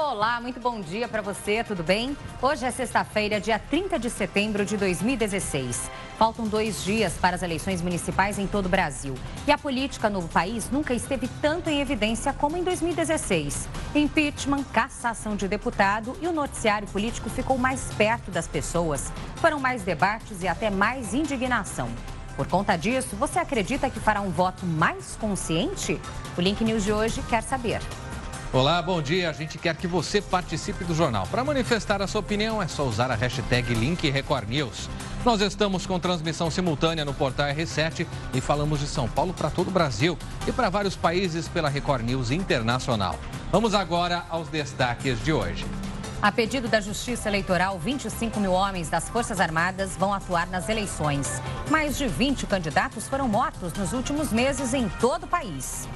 Olá, muito bom dia para você, tudo bem? Hoje é sexta-feira, dia 30 de setembro de 2016. Faltam 2 dias para as eleições municipais em todo o Brasil. E a política no país nunca esteve tanto em evidência como em 2016. Impeachment, cassação de deputado e o noticiário político ficou mais perto das pessoas. Foram mais debates e até mais indignação. Por conta disso, você acredita que fará um voto mais consciente? O Link News de hoje quer saber. Olá, bom dia. A gente quer que você participe do jornal. Para manifestar a sua opinião, é só usar a hashtag #LinkRecordNews. Nós estamos com transmissão simultânea no portal R7 e falamos de São Paulo para todo o Brasil e para vários países pela Record News Internacional. Vamos agora aos destaques de hoje. A pedido da Justiça Eleitoral, 25 mil homens das Forças Armadas vão atuar nas eleições. Mais de 20 candidatos foram mortos nos últimos meses em todo o país.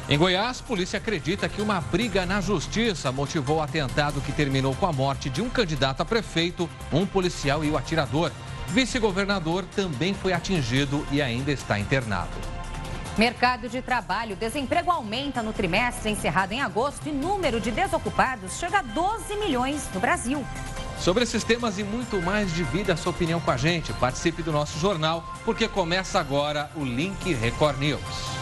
Em Goiás, a polícia acredita que uma briga na justiça motivou o atentado que terminou com a morte de um candidato a prefeito, um policial e o atirador. Vice-governador também foi atingido e ainda está internado. Mercado de trabalho. Desemprego aumenta no trimestre encerrado em agosto e número de desocupados chega a 12 milhões no Brasil. Sobre esses temas e muito mais, divida a sua opinião com a gente. Participe do nosso jornal, porque começa agora o Link Record News.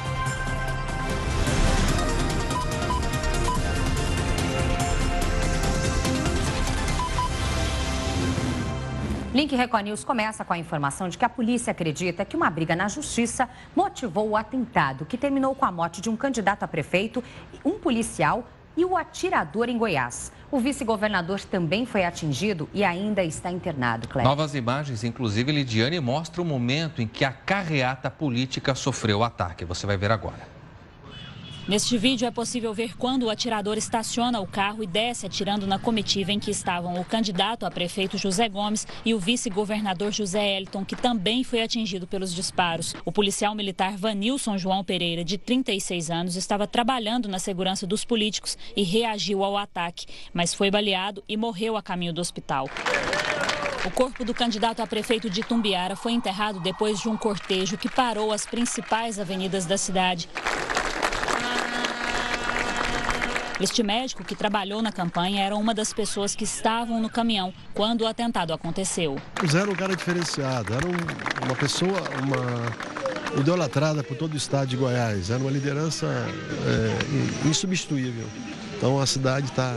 Link Record News começa com a informação de que a polícia acredita que uma briga na justiça motivou o atentado que terminou com a morte de um candidato a prefeito, um policial e o atirador em Goiás. O vice-governador também foi atingido e ainda está internado, Cléber. Novas imagens, inclusive, Lidiane, mostram o momento em que a carreata política sofreu o ataque. Você vai ver agora. Neste vídeo é possível ver quando o atirador estaciona o carro e desce atirando na comitiva em que estavam o candidato a prefeito José Gomes e o vice-governador José Eliton, que também foi atingido pelos disparos. O policial militar Vanilson João Pereira, de 36 anos, estava trabalhando na segurança dos políticos e reagiu ao ataque, mas foi baleado e morreu a caminho do hospital. O corpo do candidato a prefeito de Itumbiara foi enterrado depois de um cortejo que parou as principais avenidas da cidade. Este médico que trabalhou na campanha era uma das pessoas que estavam no caminhão quando o atentado aconteceu. O Zé era um cara diferenciado, era uma pessoa idolatrada por todo o estado de Goiás, era uma liderança insubstituível. Então a cidade está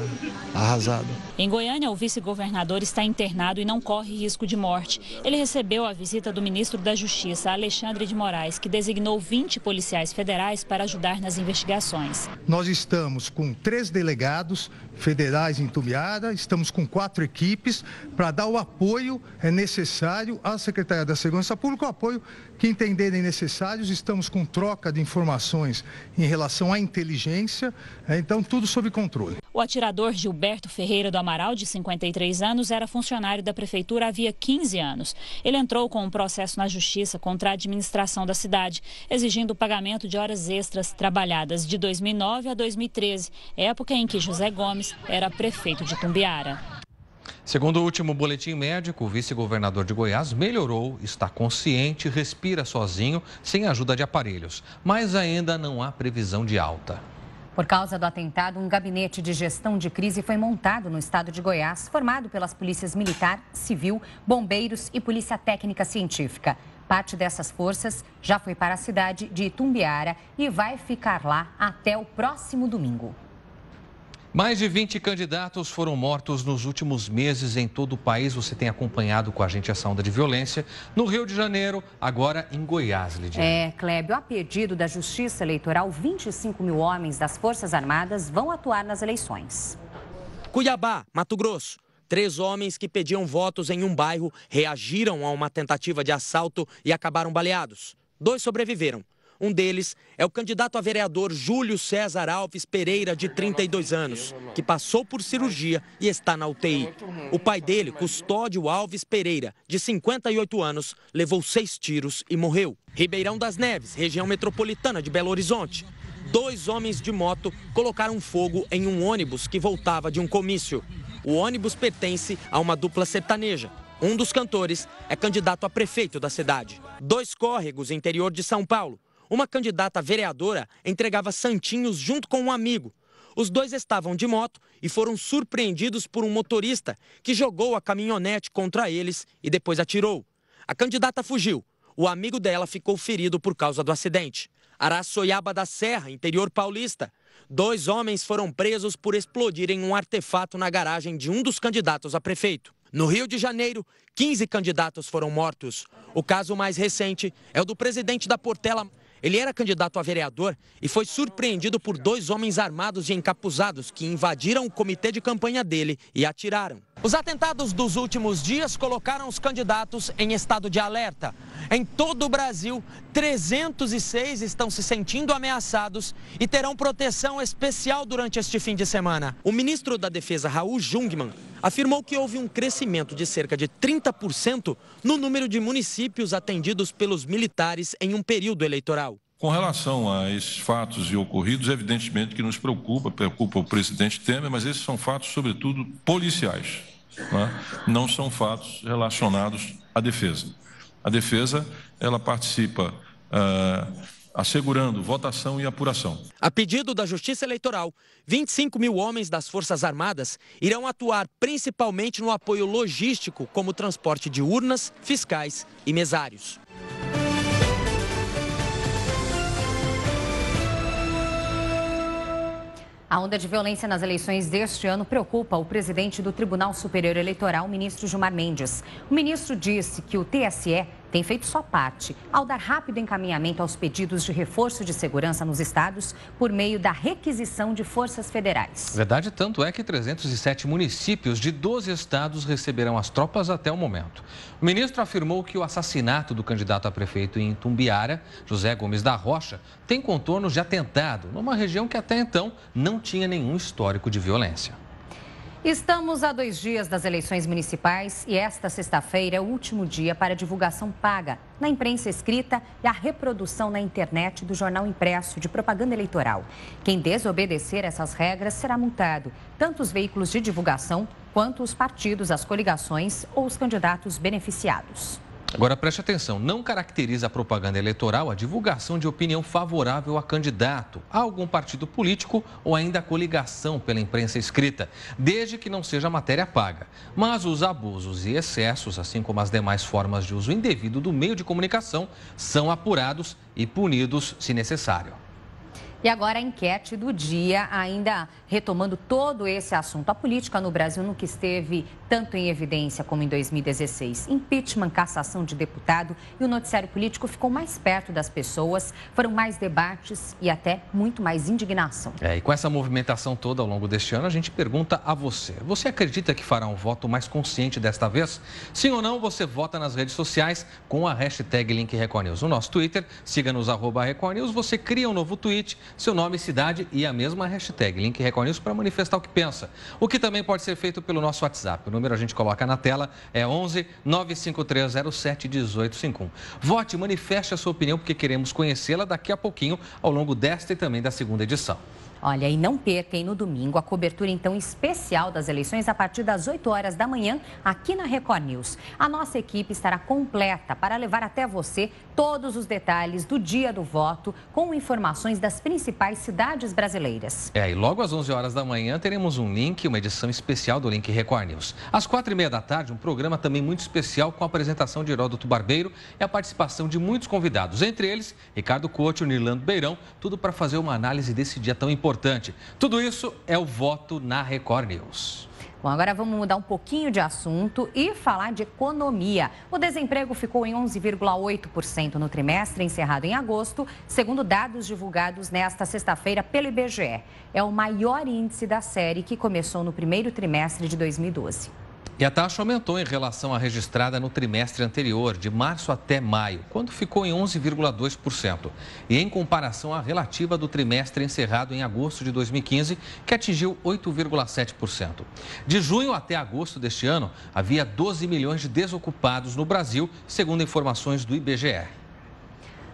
arrasada. Em Goiânia, o vice-governador está internado e não corre risco de morte. Ele recebeu a visita do ministro da Justiça, Alexandre de Moraes, que designou 20 policiais federais para ajudar nas investigações. Nós estamos com 3 delegados federais em Itumbiara, estamos com 4 equipes para dar o apoio necessário à Secretaria da Segurança Pública, o apoio que entenderem necessários. Estamos com troca de informações em relação à inteligência, então tudo sob controle. O atirador Gilberto Ferreira do Amaral, de 53 anos, era funcionário da prefeitura havia 15 anos. Ele entrou com um processo na justiça contra a administração da cidade, exigindo o pagamento de horas extras trabalhadas de 2009 a 2013, época em que José Gomes era prefeito de Itumbiara. Segundo o último boletim médico, o vice-governador de Goiás melhorou, está consciente, respira sozinho, sem ajuda de aparelhos, mas ainda não há previsão de alta. Por causa do atentado, um gabinete de gestão de crise foi montado no estado de Goiás, formado pelas polícias militar, civil, bombeiros e polícia técnica científica. Parte dessas forças já foi para a cidade de Itumbiara e vai ficar lá até o próximo domingo. Mais de 20 candidatos foram mortos nos últimos meses em todo o país. Você tem acompanhado com a gente essa onda de violência no Rio de Janeiro, agora em Goiás, Lidiane. Clébio, a pedido da Justiça Eleitoral, 25 mil homens das Forças Armadas vão atuar nas eleições. Cuiabá, Mato Grosso. 3 homens que pediam votos em um bairro reagiram a uma tentativa de assalto e acabaram baleados. 2 sobreviveram. Um deles é o candidato a vereador Júlio César Alves Pereira, de 32 anos, que passou por cirurgia e está na UTI. O pai dele, Custódio Alves Pereira, de 58 anos, levou 6 tiros e morreu. Ribeirão das Neves, região metropolitana de Belo Horizonte. 2 homens de moto colocaram fogo em um ônibus que voltava de um comício. O ônibus pertence a uma dupla sertaneja. Um dos cantores é candidato a prefeito da cidade. 2 córregos, interior de São Paulo. Uma candidata vereadora entregava santinhos junto com um amigo. Os dois estavam de moto e foram surpreendidos por um motorista que jogou a caminhonete contra eles e depois atirou. A candidata fugiu. O amigo dela ficou ferido por causa do acidente. Araçoiaba da Serra, interior paulista. 2 homens foram presos por explodirem um artefato na garagem de um dos candidatos a prefeito. No Rio de Janeiro, 15 candidatos foram mortos. O caso mais recente é o do presidente da Portela. Ele era candidato a vereador e foi surpreendido por 2 homens armados e encapuzados que invadiram o comitê de campanha dele e atiraram. Os atentados dos últimos dias colocaram os candidatos em estado de alerta. Em todo o Brasil, 306 estão se sentindo ameaçados e terão proteção especial durante este fim de semana. O ministro da Defesa, Raul Jungmann, afirmou que houve um crescimento de cerca de 30% no número de municípios atendidos pelos militares em um período eleitoral. Com relação a esses fatos e ocorridos, evidentemente que nos preocupa o presidente Temer, mas esses são fatos, sobretudo, policiais, né? Não são fatos relacionados à defesa. A defesa, ela participa assegurando votação e apuração. A pedido da Justiça Eleitoral, 25 mil homens das Forças Armadas irão atuar principalmente no apoio logístico, como transporte de urnas, fiscais e mesários. A onda de violência nas eleições deste ano preocupa o presidente do Tribunal Superior Eleitoral, o ministro Gilmar Mendes. O ministro disse que o TSE tem feito sua parte ao dar rápido encaminhamento aos pedidos de reforço de segurança nos estados por meio da requisição de forças federais. Verdade, tanto é que 307 municípios de 12 estados receberão as tropas até o momento. O ministro afirmou que o assassinato do candidato a prefeito em Itumbiara, José Gomes da Rocha, tem contornos de atentado, numa região que até então não tinha nenhum histórico de violência. Estamos a 2 dias das eleições municipais e esta sexta-feira é o último dia para divulgação paga na imprensa escrita e a reprodução na internet do jornal impresso de propaganda eleitoral. Quem desobedecer essas regras será multado, tanto os veículos de divulgação quanto os partidos, as coligações ou os candidatos beneficiados. Agora preste atenção, não caracteriza a propaganda eleitoral a divulgação de opinião favorável a candidato, a algum partido político ou ainda a coligação pela imprensa escrita, desde que não seja matéria paga. Mas os abusos e excessos, assim como as demais formas de uso indevido do meio de comunicação, são apurados e punidos se necessário. E agora a enquete do dia, ainda retomando todo esse assunto. A política no Brasil nunca esteve tanto em evidência como em 2016. Impeachment, cassação de deputado e o noticiário político ficou mais perto das pessoas. Foram mais debates e até muito mais indignação. E com essa movimentação toda ao longo deste ano, a gente pergunta a você. Você acredita que fará um voto mais consciente desta vez? Sim ou não, você vota nas redes sociais com a hashtag LinkRecordNews. No nosso Twitter, siga-nos @RecordNews, você cria um novo tweet, seu nome, cidade e a mesma hashtag LinkRecordNews para manifestar o que pensa. O que também pode ser feito pelo nosso WhatsApp. O número a gente coloca na tela, é 11 95307 1851. Vote, manifeste a sua opinião, porque queremos conhecê-la daqui a pouquinho, ao longo desta e também da segunda edição. Olha, e não perca, hein, no domingo, a cobertura, então, especial das eleições a partir das 8 horas da manhã, aqui na Record News. A nossa equipe estará completa para levar até você todos os detalhes do dia do voto, com informações das principais cidades brasileiras. E logo às 11 horas da manhã teremos um link, uma edição especial do Link Record News. Às 4h30 da tarde, um programa também muito especial com a apresentação de Heródoto Barbeiro e a participação de muitos convidados, entre eles Ricardo Couto e Nirlando Beirão, tudo para fazer uma análise desse dia tão importante. Tudo isso é o voto na Record News. Bom, agora vamos mudar um pouquinho de assunto e falar de economia. O desemprego ficou em 11,8% no trimestre encerrado em agosto, segundo dados divulgados nesta sexta-feira pelo IBGE. É o maior índice da série que começou no primeiro trimestre de 2012. E a taxa aumentou em relação à registrada no trimestre anterior, de março até maio, quando ficou em 11,2%. E em comparação à relativa do trimestre encerrado em agosto de 2015, que atingiu 8,7%. De junho até agosto deste ano, havia 12 milhões de desocupados no Brasil, segundo informações do IBGE.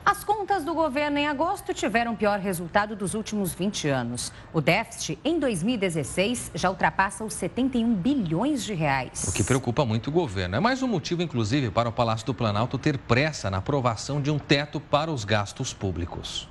As contas do governo em agosto tiveram o pior resultado dos últimos 20 anos. O déficit, em 2016, já ultrapassa os 71 bilhões de reais. O que preocupa muito o governo. É mais um motivo, inclusive, para o Palácio do Planalto ter pressa na aprovação de um teto para os gastos públicos.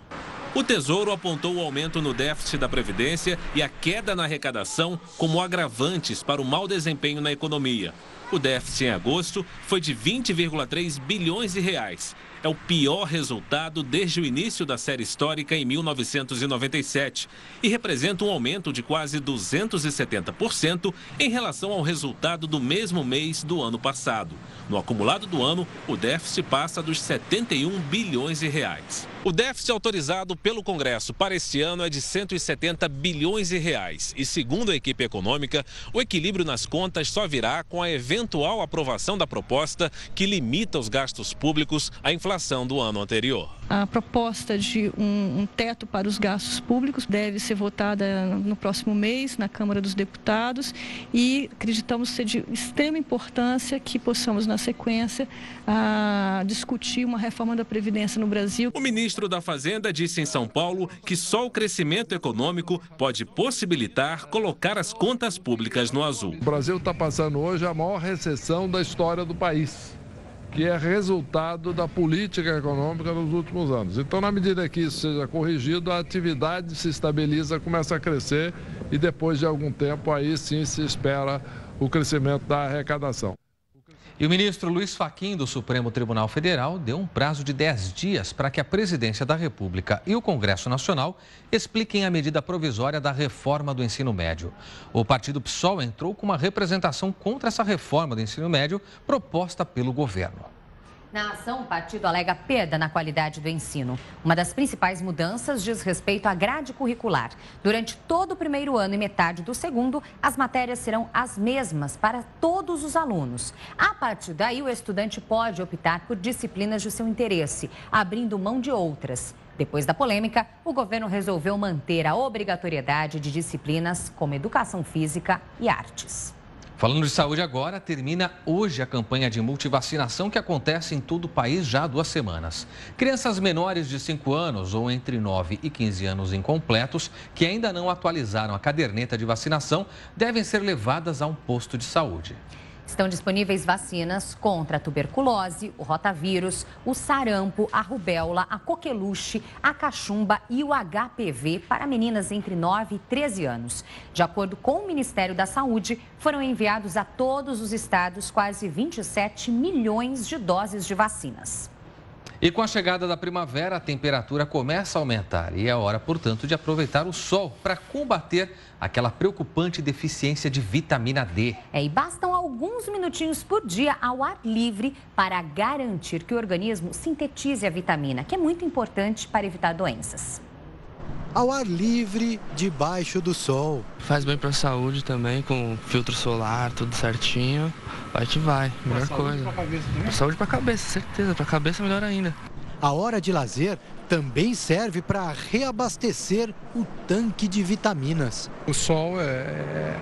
O Tesouro apontou o aumento no déficit da Previdência e a queda na arrecadação como agravantes para o mau desempenho na economia. O déficit em agosto foi de 20,3 bilhões de reais. É o pior resultado desde o início da série histórica em 1997 e representa um aumento de quase 270% em relação ao resultado do mesmo mês do ano passado. No acumulado do ano, o déficit passa dos 71 bilhões de reais. O déficit autorizado pelo Congresso para este ano é de 170 bilhões de reais e, segundo a equipe econômica, o equilíbrio nas contas só virá com a eventual aprovação da proposta que limita os gastos públicos à inflação do ano anterior. A proposta de um teto para os gastos públicos deve ser votada no próximo mês na Câmara dos Deputados e acreditamos ser de extrema importância que possamos, na sequência, discutir uma reforma da Previdência no Brasil. O ministro da Fazenda disse em São Paulo que só o crescimento econômico pode possibilitar colocar as contas públicas no azul. O Brasil está passando hoje a maior recessão da história do país, que é resultado da política econômica nos últimos anos. Então, na medida que isso seja corrigido, a atividade se estabiliza, começa a crescer e depois de algum tempo aí sim se espera o crescimento da arrecadação. E o ministro Luiz Fachin, do Supremo Tribunal Federal, deu um prazo de 10 dias para que a Presidência da República e o Congresso Nacional expliquem a medida provisória da reforma do ensino médio. O partido PSOL entrou com uma representação contra essa reforma do ensino médio proposta pelo governo. Na ação, o partido alega perda na qualidade do ensino. Uma das principais mudanças diz respeito à grade curricular. Durante todo o primeiro ano e metade do segundo, as matérias serão as mesmas para todos os alunos. A partir daí, o estudante pode optar por disciplinas de seu interesse, abrindo mão de outras. Depois da polêmica, o governo resolveu manter a obrigatoriedade de disciplinas como educação física e artes. Falando de saúde agora, termina hoje a campanha de multivacinação que acontece em todo o país já há 2 semanas. Crianças menores de 5 anos ou entre 9 e 15 anos incompletos que ainda não atualizaram a caderneta de vacinação devem ser levadas a um posto de saúde. Estão disponíveis vacinas contra a tuberculose, o rotavírus, o sarampo, a rubéola, a coqueluche, a cachumba e o HPV para meninas entre 9 e 13 anos. De acordo com o Ministério da Saúde, foram enviados a todos os estados quase 27 milhões de doses de vacinas. E com a chegada da primavera, a temperatura começa a aumentar e é hora, portanto, de aproveitar o sol para combater aquela preocupante deficiência de vitamina D. E bastam alguns minutinhos por dia ao ar livre para garantir que o organismo sintetize a vitamina, que é muito importante para evitar doenças. Ao ar livre, debaixo do sol. Faz bem para a saúde também, com filtro solar, tudo certinho. Vai que vai, melhor coisa. Saúde para a cabeça, certeza, para a cabeça melhor ainda. A hora de lazer também serve para reabastecer o tanque de vitaminas. O sol é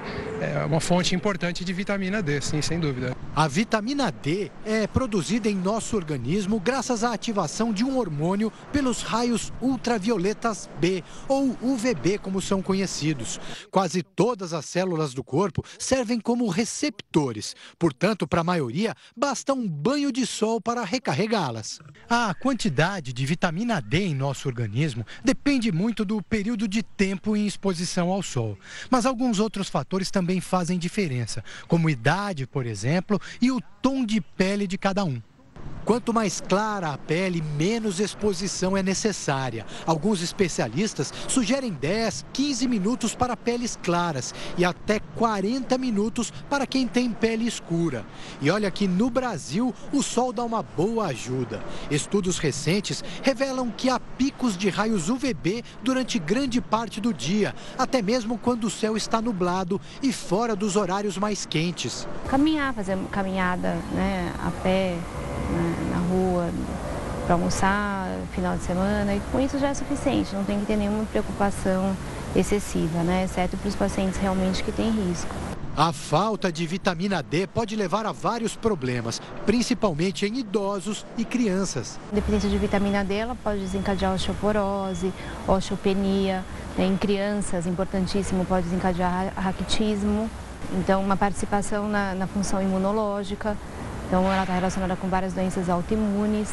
uma fonte importante de vitamina D, sim, sem dúvida. A vitamina D é produzida em nosso organismo graças à ativação de um hormônio pelos raios ultravioletas B, ou UVB, como são conhecidos. Quase todas as células do corpo servem como receptores. Portanto, para a maioria, basta um banho de sol para recarregá-las. A quantidade de vitamina D em nosso organismo depende muito do período de tempo em exposição ao sol. Mas alguns outros fatores também fazem diferença, como idade, por exemplo, e o tom de pele de cada um. Quanto mais clara a pele, menos exposição é necessária. Alguns especialistas sugerem 10, 15 minutos para peles claras e até 40 minutos para quem tem pele escura. E olha que no Brasil o sol dá uma boa ajuda. Estudos recentes revelam que há picos de raios UVB durante grande parte do dia, até mesmo quando o céu está nublado e fora dos horários mais quentes. Fazer caminhada, a pé, na rua, para almoçar, final de semana, e com isso já é suficiente, não tem que ter nenhuma preocupação excessiva, exceto para os pacientes realmente que têm risco. A falta de vitamina D pode levar a vários problemas, principalmente em idosos e crianças. A deficiência de vitamina D ela pode desencadear osteoporose, osteopenia, em crianças, importantíssimo, pode desencadear raquitismo, então uma participação na função imunológica. Então, ela está relacionada com várias doenças autoimunes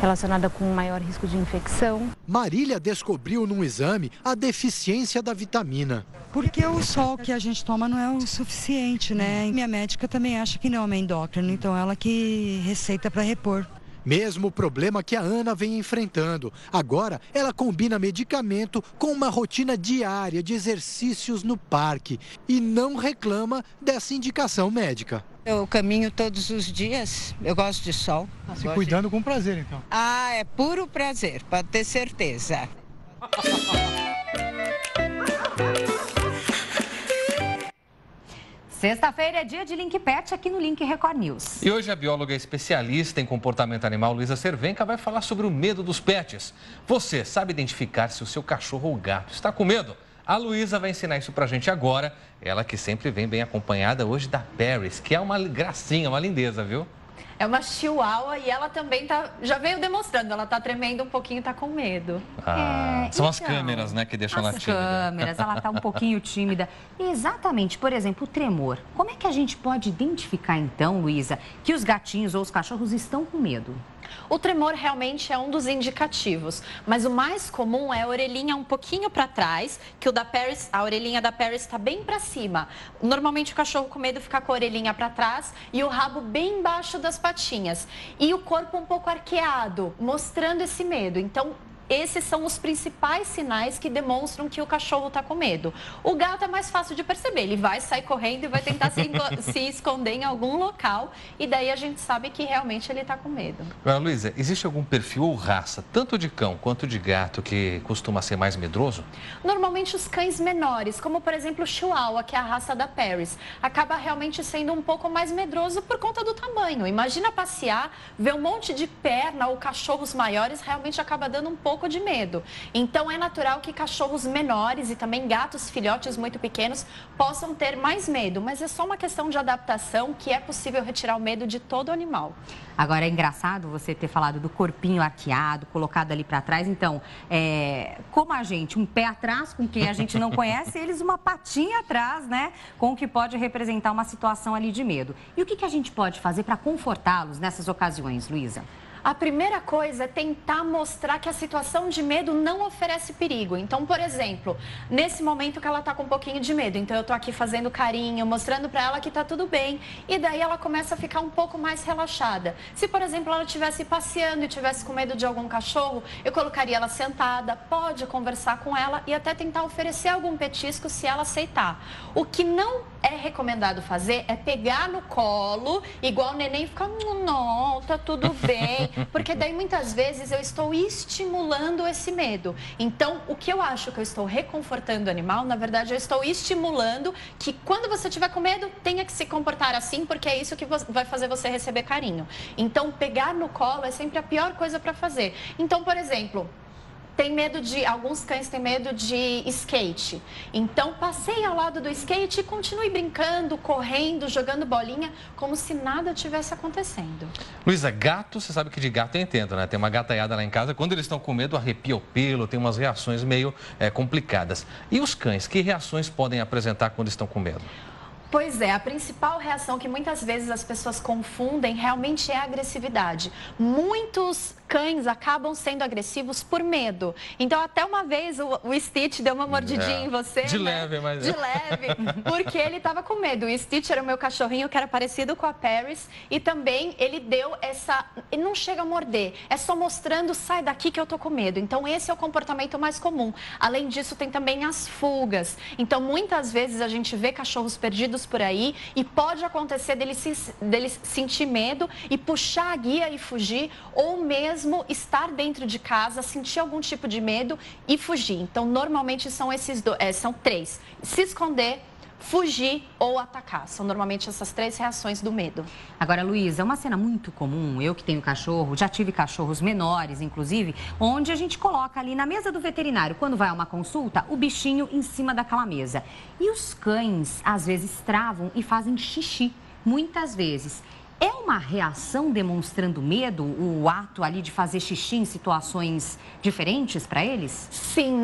relacionada com maior risco de infecção. Marília descobriu num exame a deficiência da vitamina. Porque o sol que a gente toma não é o suficiente, né? Minha médica também acha que não é uma endócrina, então ela que receita para repor. Mesmo problema que a Ana vem enfrentando. Agora, ela combina medicamento com uma rotina diária de exercícios no parque e não reclama dessa indicação médica. Eu caminho todos os dias, eu gosto de sol. Se cuidando com prazer, então. Ah, é puro prazer, pode ter certeza. Sexta-feira é dia de Link Pet aqui no Link Record News. E hoje a bióloga especialista em comportamento animal, Luísa Cervenka, vai falar sobre o medo dos pets. Você sabe identificar se o seu cachorro ou gato está com medo? A Luísa vai ensinar isso pra gente agora. Ela que sempre vem bem acompanhada hoje da Paris, que é uma gracinha, uma lindeza, viu? É uma chihuahua e ela também já veio demonstrando, ela tá tremendo um pouquinho, tá com medo. São as câmeras, né, que deixam ela tímida. As câmeras, ela tá um pouquinho tímida. Exatamente, por exemplo, o tremor. Como é que a gente pode identificar então, Luísa, que os gatinhos ou os cachorros estão com medo? O tremor realmente é um dos indicativos, mas o mais comum é a orelhinha um pouquinho para trás, que a orelhinha da Paris está bem para cima. Normalmente o cachorro com medo fica com a orelhinha para trás e o rabo bem embaixo das patinhas. E o corpo um pouco arqueado, mostrando esse medo. Então, esses são os principais sinais que demonstram que o cachorro está com medo. O gato é mais fácil de perceber, ele vai sair correndo e vai tentar se esconder em algum local e daí a gente sabe que realmente ele está com medo. Agora, Luísa, existe algum perfil ou raça, tanto de cão quanto de gato, que costuma ser mais medroso? Normalmente os cães menores, como por exemplo o Chihuahua, que é a raça da Paris, acaba realmente sendo um pouco mais medroso por conta do tamanho. Imagina passear, ver um monte de perna ou cachorros maiores, realmente acaba dando um pouco de medo. Então é natural que cachorros menores e também gatos filhotes muito pequenos possam ter mais medo, mas é só uma questão de adaptação que é possível retirar o medo de todo animal. Agora é engraçado você ter falado do corpinho arqueado, colocado ali para trás. Então, como a gente, um pé atrás com quem a gente não conhece, eles uma patinha atrás, né? Com o que pode representar uma situação ali de medo. E o que a gente pode fazer para confortá-los nessas ocasiões, Luísa? A primeira coisa é tentar mostrar que a situação de medo não oferece perigo. Então, por exemplo, nesse momento que ela tá com um pouquinho de medo, então eu tô aqui fazendo carinho, mostrando para ela que tá tudo bem, e daí ela começa a ficar um pouco mais relaxada. Se, por exemplo, ela estivesse passeando e tivesse com medo de algum cachorro, eu colocaria ela sentada, pode conversar com ela e até tentar oferecer algum petisco se ela aceitar. O que não é recomendado fazer é pegar no colo, igual o neném, e ficar, não, tá tudo bem. Porque daí muitas vezes eu estou estimulando esse medo. Então, o que eu acho que eu estou reconfortando o animal, na verdade eu estou estimulando que quando você tiver com medo, tenha que se comportar assim, porque é isso que vai fazer você receber carinho. Então, pegar no colo é sempre a pior coisa para fazer. Então, por exemplo, alguns cães têm medo de skate. Então, passeie ao lado do skate e continue brincando, correndo, jogando bolinha, como se nada tivesse acontecendo. Luísa, gato, você sabe que de gato eu entendo, né? Tem uma gataiada lá em casa, quando eles estão com medo, arrepia o pelo, tem umas reações meio complicadas. E os cães, que reações podem apresentar quando estão com medo? Pois é, a principal reação que muitas vezes as pessoas confundem realmente é a agressividade. Muitos cães acabam sendo agressivos por medo. Então, até uma vez o Stitch deu uma mordidinha em você. De leve, mas... De leve, porque ele estava com medo. O Stitch era o meu cachorrinho, que era parecido com a Paris. E também ele deu essa... Ele não chega a morder, é só mostrando, sai daqui que eu tô com medo. Então, esse é o comportamento mais comum. Além disso, tem também as fugas. Então, muitas vezes a gente vê cachorros perdidos por aí e pode acontecer dele sentir medo e puxar a guia e fugir, ou mesmo estar dentro de casa, sentir algum tipo de medo e fugir. Então, normalmente são três: se esconder, fugir ou atacar. São normalmente essas três reações do medo. Agora, Luísa, é uma cena muito comum, eu que tenho cachorro, já tive cachorros menores, inclusive, onde a gente coloca ali na mesa do veterinário, quando vai a uma consulta, o bichinho em cima daquela mesa. E os cães, às vezes, travam e fazem xixi, muitas vezes. É uma reação demonstrando medo, o ato ali de fazer xixi em situações diferentes para eles? Sim,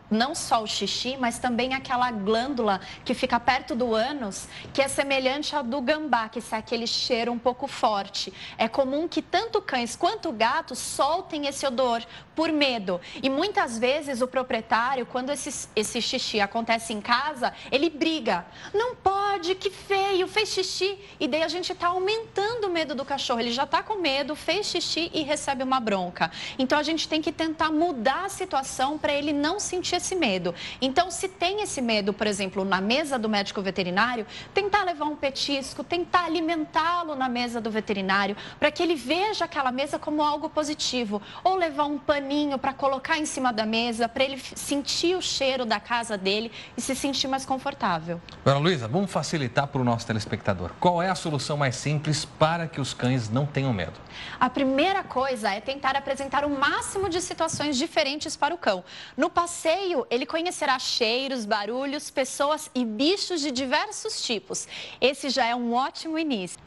não só o xixi, mas também aquela glândula que fica perto do ânus, que é semelhante à do gambá, que é aquele cheiro um pouco forte. É comum que tanto cães quanto gatos soltem esse odor por medo. E muitas vezes o proprietário, quando esse xixi acontece em casa, ele briga. Não pode, que feio, fez xixi. E daí a gente está aumentando o medo do cachorro. Ele já está com medo, fez xixi e recebe uma bronca. Então a gente tem que tentar mudar a situação para ele não sentir esse medo. Então, se tem esse medo, por exemplo, na mesa do médico veterinário, tentar levar um petisco, tentar alimentá-lo na mesa do veterinário, para que ele veja aquela mesa como algo positivo. Ou levar um paninho para colocar em cima da mesa, para ele sentir o cheiro da casa dele e se sentir mais confortável. Dona Luísa, vamos facilitar para o nosso telespectador. Qual é a solução mais simples para que os cães não tenham medo? A primeira coisa é tentar apresentar o máximo de situações diferentes para o cão. No passeio, ele conhecerá cheiros, barulhos, pessoas e bichos de diversos tipos. Esse já é um ótimo início.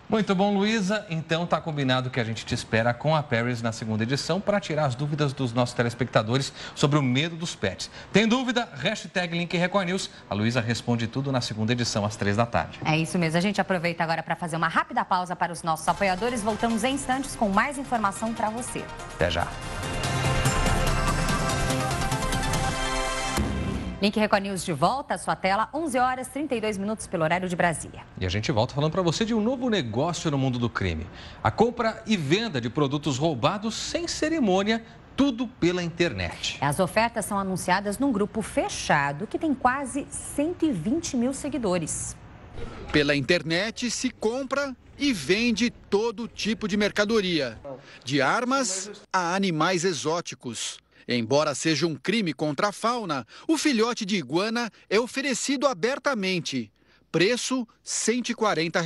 Muito bom, Luísa. Então tá combinado que a gente te espera com a Paris na segunda edição para tirar as dúvidas dos nossos telespectadores sobre o medo dos pets. Tem dúvida? Hashtag Link Record News. A Luísa responde tudo na segunda edição, às 3 da tarde. É isso mesmo. A gente aproveita agora para fazer uma rápida pausa para os nossos apoiadores. Voltamos em instantes com mais informação para você. Até já. Link Record News de volta à sua tela, 11 horas 32 minutos pelo horário de Brasília. E a gente volta falando para você de um novo negócio no mundo do crime. A compra e venda de produtos roubados sem cerimônia, tudo pela internet. As ofertas são anunciadas num grupo fechado que tem quase 120 mil seguidores. Pela internet se compra e vende todo tipo de mercadoria, de armas a animais exóticos. Embora seja um crime contra a fauna, o filhote de iguana é oferecido abertamente. Preço R$ 140.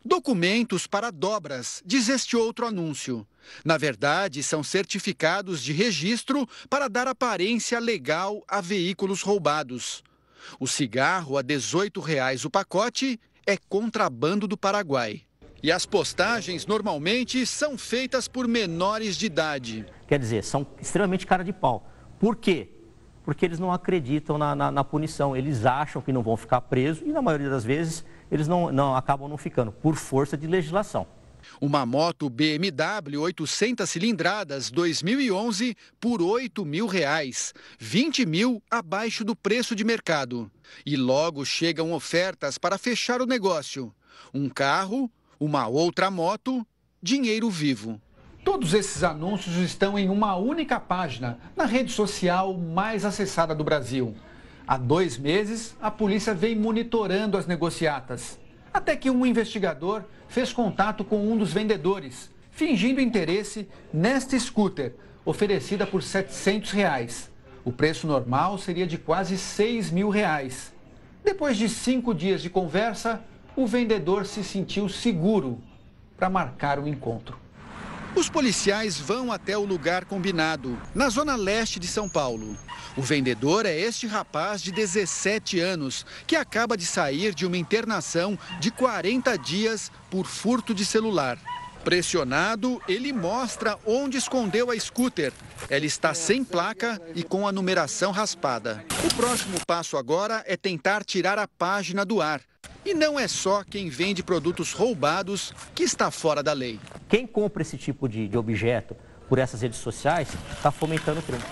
Documentos para dobras, diz este outro anúncio. Na verdade, são certificados de registro para dar aparência legal a veículos roubados. O cigarro a R$ 18 o pacote é contrabando do Paraguai. E as postagens normalmente são feitas por menores de idade. Quer dizer, são extremamente cara de pau. Por quê? Porque eles não acreditam na punição. Eles acham que não vão ficar presos e, na maioria das vezes, eles acabam não ficando, por força de legislação. Uma moto BMW 800 cilindradas 2011 por R$ 8.000, 20 mil abaixo do preço de mercado. E logo chegam ofertas para fechar o negócio. Um carro, uma outra moto, dinheiro vivo. Todos esses anúncios estão em uma única página, na rede social mais acessada do Brasil. Há 2 meses, a polícia vem monitorando as negociatas. Até que um investigador fez contato com um dos vendedores, fingindo interesse nesta scooter, oferecida por R$ 700. O preço normal seria de quase R$ 6.000. Depois de 5 dias de conversa, o vendedor se sentiu seguro para marcar o encontro. Os policiais vão até o lugar combinado, na zona leste de São Paulo. O vendedor é este rapaz de 17 anos, que acaba de sair de uma internação de 40 dias por furto de celular. Pressionado, ele mostra onde escondeu a scooter. Ela está sem placa e com a numeração raspada. O próximo passo agora é tentar tirar a página do ar. E não é só quem vende produtos roubados que está fora da lei. Quem compra esse tipo de objeto por essas redes sociais está fomentando o crime.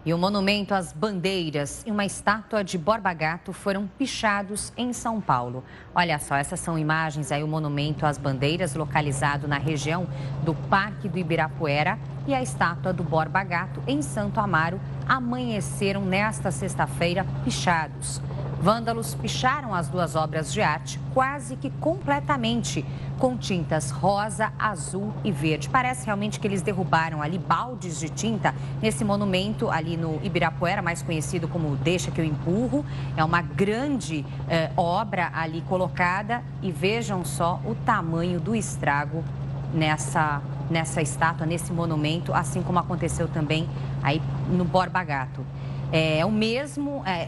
E o monumento às bandeiras e uma estátua de Borba Gato foram pichados em São Paulo. Olha só, essas são imagens aí, o monumento às bandeiras localizado na região do Parque do Ibirapuera e a estátua do Borba Gato em Santo Amaro amanheceram nesta sexta-feira pichados. Vândalos picharam as 2 obras de arte quase que completamente, com tintas rosa, azul e verde. Parece realmente que eles derrubaram ali baldes de tinta nesse monumento ali no Ibirapuera, mais conhecido como Deixa que eu empurro. É uma grande obra ali colocada e vejam só o tamanho do estrago nessa estátua, nesse monumento, assim como aconteceu também aí no Borba Gato.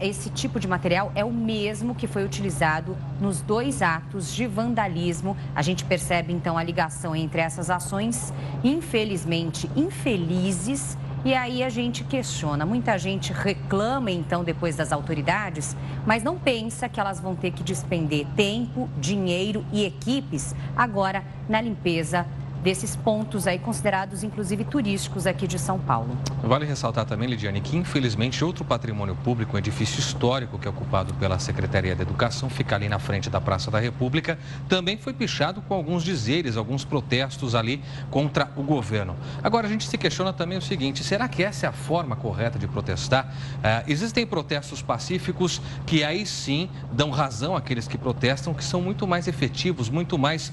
Esse tipo de material é o mesmo que foi utilizado nos 2 atos de vandalismo. A gente percebe, então, a ligação entre essas ações, infelizmente, infelizes. E aí a gente questiona, muita gente reclama então depois das autoridades, mas não pensa que elas vão ter que despender tempo, dinheiro e equipes agora na limpeza desses pontos aí considerados, inclusive, turísticos aqui de São Paulo. Vale ressaltar também, Lidiane, que infelizmente outro patrimônio público, um edifício histórico que é ocupado pela Secretaria da Educação, fica ali na frente da Praça da República, também foi pichado com alguns dizeres, alguns protestos ali contra o governo. Agora, a gente se questiona também o seguinte, será que essa é a forma correta de protestar? Existem protestos pacíficos que aí sim dão razão àqueles que protestam, que são muito mais efetivos, muito mais,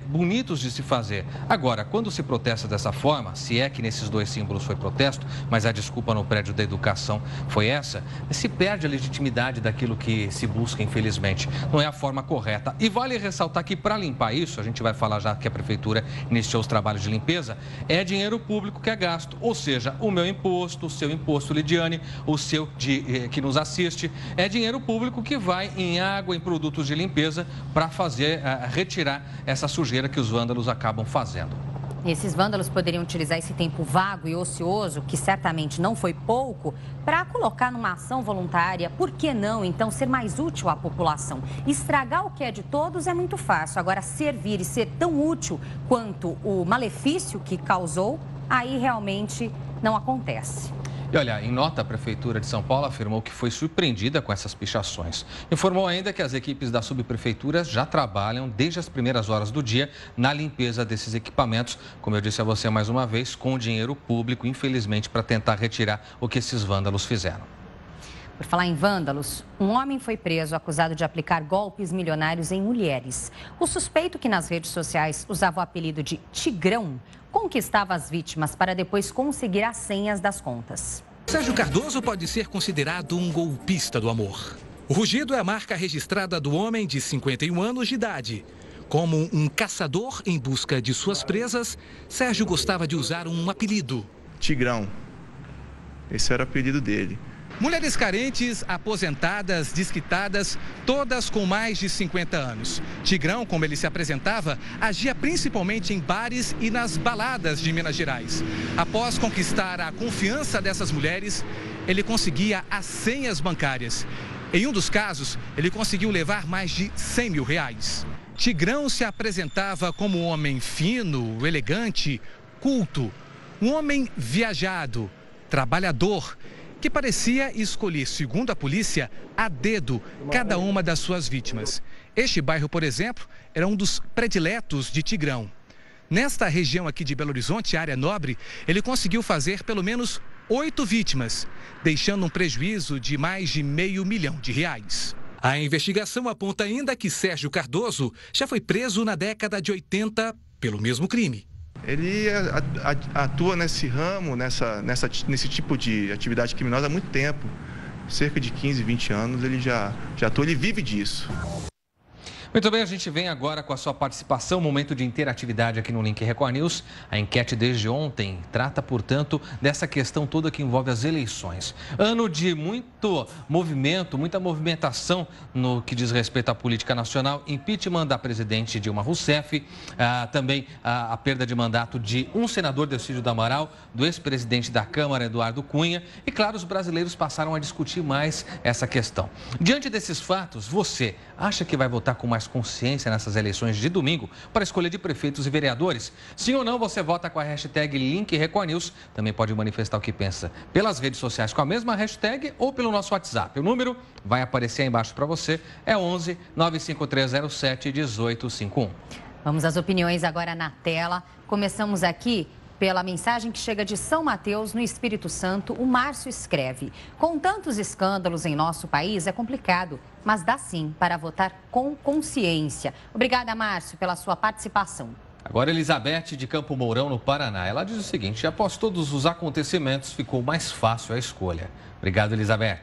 bonitos de se fazer. Agora, quando se protesta dessa forma, se é que nesses 2 símbolos foi protesto, mas a desculpa no prédio da educação foi essa, se perde a legitimidade daquilo que se busca, infelizmente. Não é a forma correta. E vale ressaltar que para limpar isso, a gente vai falar já que a prefeitura iniciou os trabalhos de limpeza, é dinheiro público que é gasto. Ou seja, o meu imposto, o seu imposto, Lidiane, o seu que nos assiste, é dinheiro público que vai em água, em produtos de limpeza para retirar essa sujeira que os vândalos acabam fazendo. Esses vândalos poderiam utilizar esse tempo vago e ocioso, que certamente não foi pouco, para colocar numa ação voluntária. Por que não, então, ser mais útil à população? Estragar o que é de todos é muito fácil. Agora, servir e ser tão útil quanto o malefício que causou, aí realmente não acontece. E olha, em nota, a Prefeitura de São Paulo afirmou que foi surpreendida com essas pichações. Informou ainda que as equipes da subprefeitura já trabalham desde as primeiras horas do dia na limpeza desses equipamentos, como eu disse a você mais uma vez, com dinheiro público, infelizmente, para tentar retirar o que esses vândalos fizeram. Por falar em vândalos, um homem foi preso acusado de aplicar golpes milionários em mulheres. O suspeito, que nas redes sociais usava o apelido de Tigrão, conquistava as vítimas para depois conseguir as senhas das contas. Sérgio Cardoso pode ser considerado um golpista do amor. O rugido é a marca registrada do homem de 51 anos de idade. Como um caçador em busca de suas presas, Sérgio gostava de usar um apelido. Tigrão. Esse era o apelido dele. Mulheres carentes, aposentadas, desquitadas, todas com mais de 50 anos. Tigrão, como ele se apresentava, agia principalmente em bares e nas baladas de Minas Gerais. Após conquistar a confiança dessas mulheres, ele conseguia as senhas bancárias. Em um dos casos, ele conseguiu levar mais de 100 mil reais. Tigrão se apresentava como um homem fino, elegante, culto, um homem viajado, trabalhador, que parecia escolher, segundo a polícia, a dedo cada uma das suas vítimas. Este bairro, por exemplo, era um dos prediletos de Tigrão. Nesta região aqui de Belo Horizonte, área nobre, ele conseguiu fazer pelo menos 8 vítimas, deixando um prejuízo de mais de R$500 mil. A investigação aponta ainda que Sérgio Cardoso já foi preso na década de 80 pelo mesmo crime. Ele atua nesse ramo, nesse tipo de atividade criminosa há muito tempo. Cerca de 15, 20 anos ele já atua, ele vive disso. Muito bem, a gente vem agora com a sua participação, momento de interatividade aqui no Link Record News. A enquete desde ontem trata, portanto, dessa questão toda que envolve as eleições. Ano de muito movimento, muita movimentação no que diz respeito à política nacional. Impeachment da presidente Dilma Rousseff, também a perda de mandato de um senador, Delcídio do Amaral, do ex-presidente da Câmara, Eduardo Cunha. E, claro, os brasileiros passaram a discutir mais essa questão. Diante desses fatos, você acha que vai votar com mais consciência nessas eleições de domingo para a escolha de prefeitos e vereadores? Sim ou não, você vota com a hashtag LinkRecordNews. Também pode manifestar o que pensa pelas redes sociais com a mesma hashtag ou pelo nosso WhatsApp. O número vai aparecer aí embaixo para você, é 11 95307 1851. Vamos às opiniões agora na tela. Começamos aqui pela mensagem que chega de São Mateus, no Espírito Santo. O Márcio escreve: com tantos escândalos em nosso país é complicado, mas dá sim para votar com consciência. Obrigada, Márcio, pela sua participação. Agora, Elizabeth de Campo Mourão, no Paraná. Ela diz o seguinte: após todos os acontecimentos, ficou mais fácil a escolha. Obrigado, Elizabeth.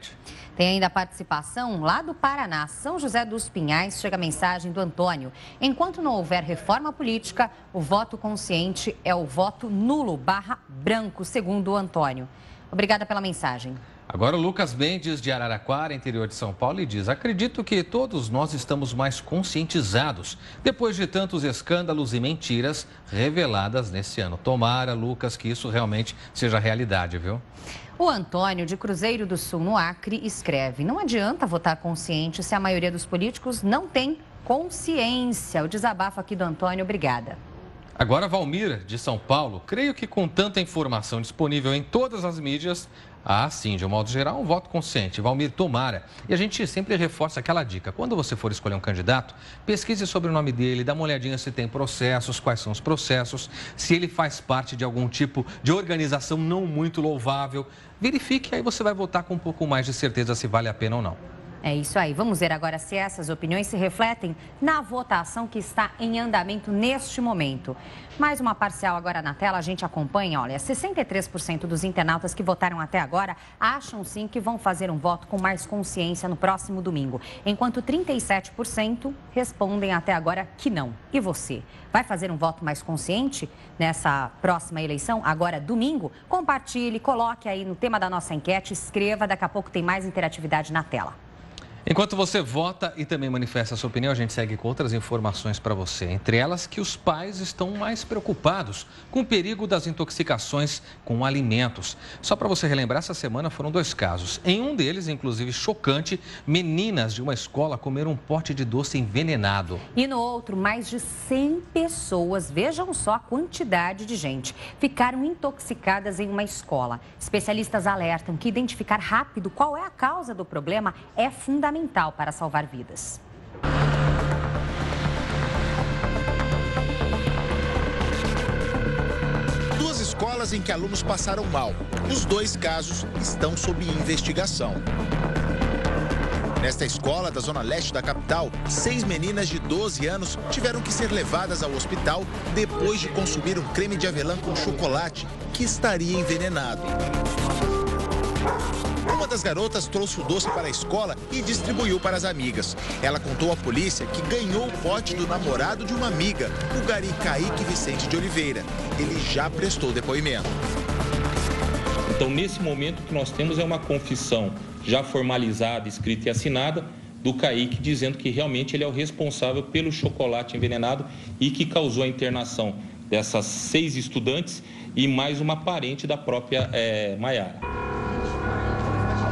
Tem ainda a participação lá do Paraná, São José dos Pinhais, chega a mensagem do Antônio. Enquanto não houver reforma política, o voto consciente é o voto nulo /branco, segundo o Antônio. Obrigada pela mensagem. Agora o Lucas Mendes, de Araraquara, interior de São Paulo, e diz: acredito que todos nós estamos mais conscientizados depois de tantos escândalos e mentiras reveladas nesse ano. Tomara, Lucas, que isso realmente seja realidade, viu? O Antônio, de Cruzeiro do Sul, no Acre, escreve: não adianta votar consciente se a maioria dos políticos não tem consciência. O desabafo aqui do Antônio, obrigada. Agora, Valmir, de São Paulo, creio que com tanta informação disponível em todas as mídias, sim, de um modo geral, um voto consciente. Valmir, tomara. E a gente sempre reforça aquela dica: quando você for escolher um candidato, pesquise sobre o nome dele, dá uma olhadinha se tem processos, quais são os processos, se ele faz parte de algum tipo de organização não muito louvável. Verifique, aí você vai votar com um pouco mais de certeza se vale a pena ou não. É isso aí. Vamos ver agora se essas opiniões se refletem na votação que está em andamento neste momento. Mais uma parcial agora na tela, a gente acompanha. Olha, 63% dos internautas que votaram até agora acham sim que vão fazer um voto com mais consciência no próximo domingo, enquanto 37% respondem até agora que não. E você, vai fazer um voto mais consciente nessa próxima eleição, agora domingo? Compartilhe, coloque aí no tema da nossa enquete, escreva, daqui a pouco tem mais interatividade na tela. Enquanto você vota e também manifesta a sua opinião, a gente segue com outras informações para você. Entre elas, que os pais estão mais preocupados com o perigo das intoxicações com alimentos. Só para você relembrar, essa semana foram 2 casos. Em um deles, inclusive chocante, meninas de uma escola comeram um pote de doce envenenado. E no outro, mais de 100 pessoas, vejam só a quantidade de gente, ficaram intoxicadas em uma escola. Especialistas alertam que identificar rápido qual é a causa do problema é fundamental para salvar vidas. Duas escolas em que alunos passaram mal. Os 2 casos estão sob investigação. Nesta escola da zona leste da capital, 6 meninas de 12 anos tiveram que ser levadas ao hospital depois de consumir um creme de avelã com chocolate que estaria envenenado. Uma das garotas trouxe o doce para a escola e distribuiu para as amigas. Ela contou à polícia que ganhou o pote do namorado de uma amiga, o gari Kaique Vicente de Oliveira. Ele já prestou depoimento. Então, nesse momento, o que nós temos é uma confissão já formalizada, escrita e assinada do Kaique, dizendo que realmente ele é o responsável pelo chocolate envenenado e que causou a internação dessas 6 estudantes e mais uma parente da própria Maiara.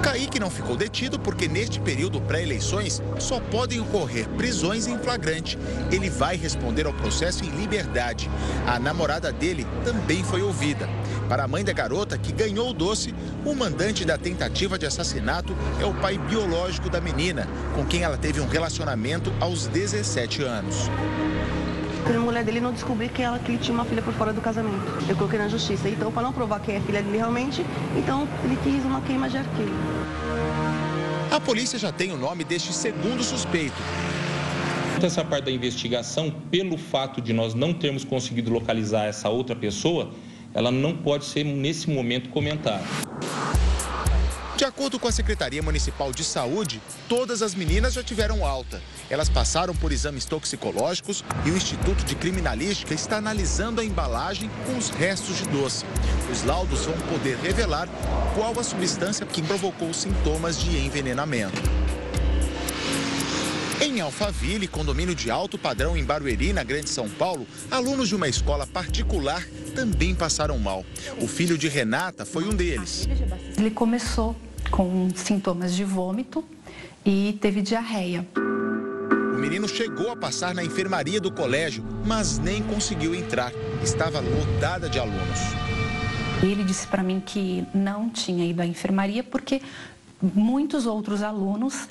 Kaique não ficou detido porque neste período pré-eleições só podem ocorrer prisões em flagrante. Ele vai responder ao processo em liberdade. A namorada dele também foi ouvida. Para a mãe da garota que ganhou o doce, o mandante da tentativa de assassinato é o pai biológico da menina, com quem ela teve um relacionamento aos 17 anos. A mulher dele não descobriu que ele tinha uma filha por fora do casamento. Eu coloquei na justiça. Então, para não provar que é filha dele realmente, então ele quis uma queima de arqueiro. A polícia já tem o nome deste segundo suspeito. Essa parte da investigação, pelo fato de nós não termos conseguido localizar essa outra pessoa, ela não pode ser, nesse momento, comentada. De acordo com a Secretaria Municipal de Saúde, todas as meninas já tiveram alta. Elas passaram por exames toxicológicos e o Instituto de Criminalística está analisando a embalagem com os restos de doce. Os laudos vão poder revelar qual a substância que provocou sintomas de envenenamento. Em Alphaville, condomínio de alto padrão em Barueri, na Grande São Paulo, alunos de uma escola particular também passaram mal. O filho de Renata foi um deles. Ele começou com sintomas de vômito e teve diarreia. O menino chegou a passar na enfermaria do colégio, mas nem conseguiu entrar. Estava lotada de alunos. Ele disse para mim que não tinha ido à enfermaria porque muitos outros alunos,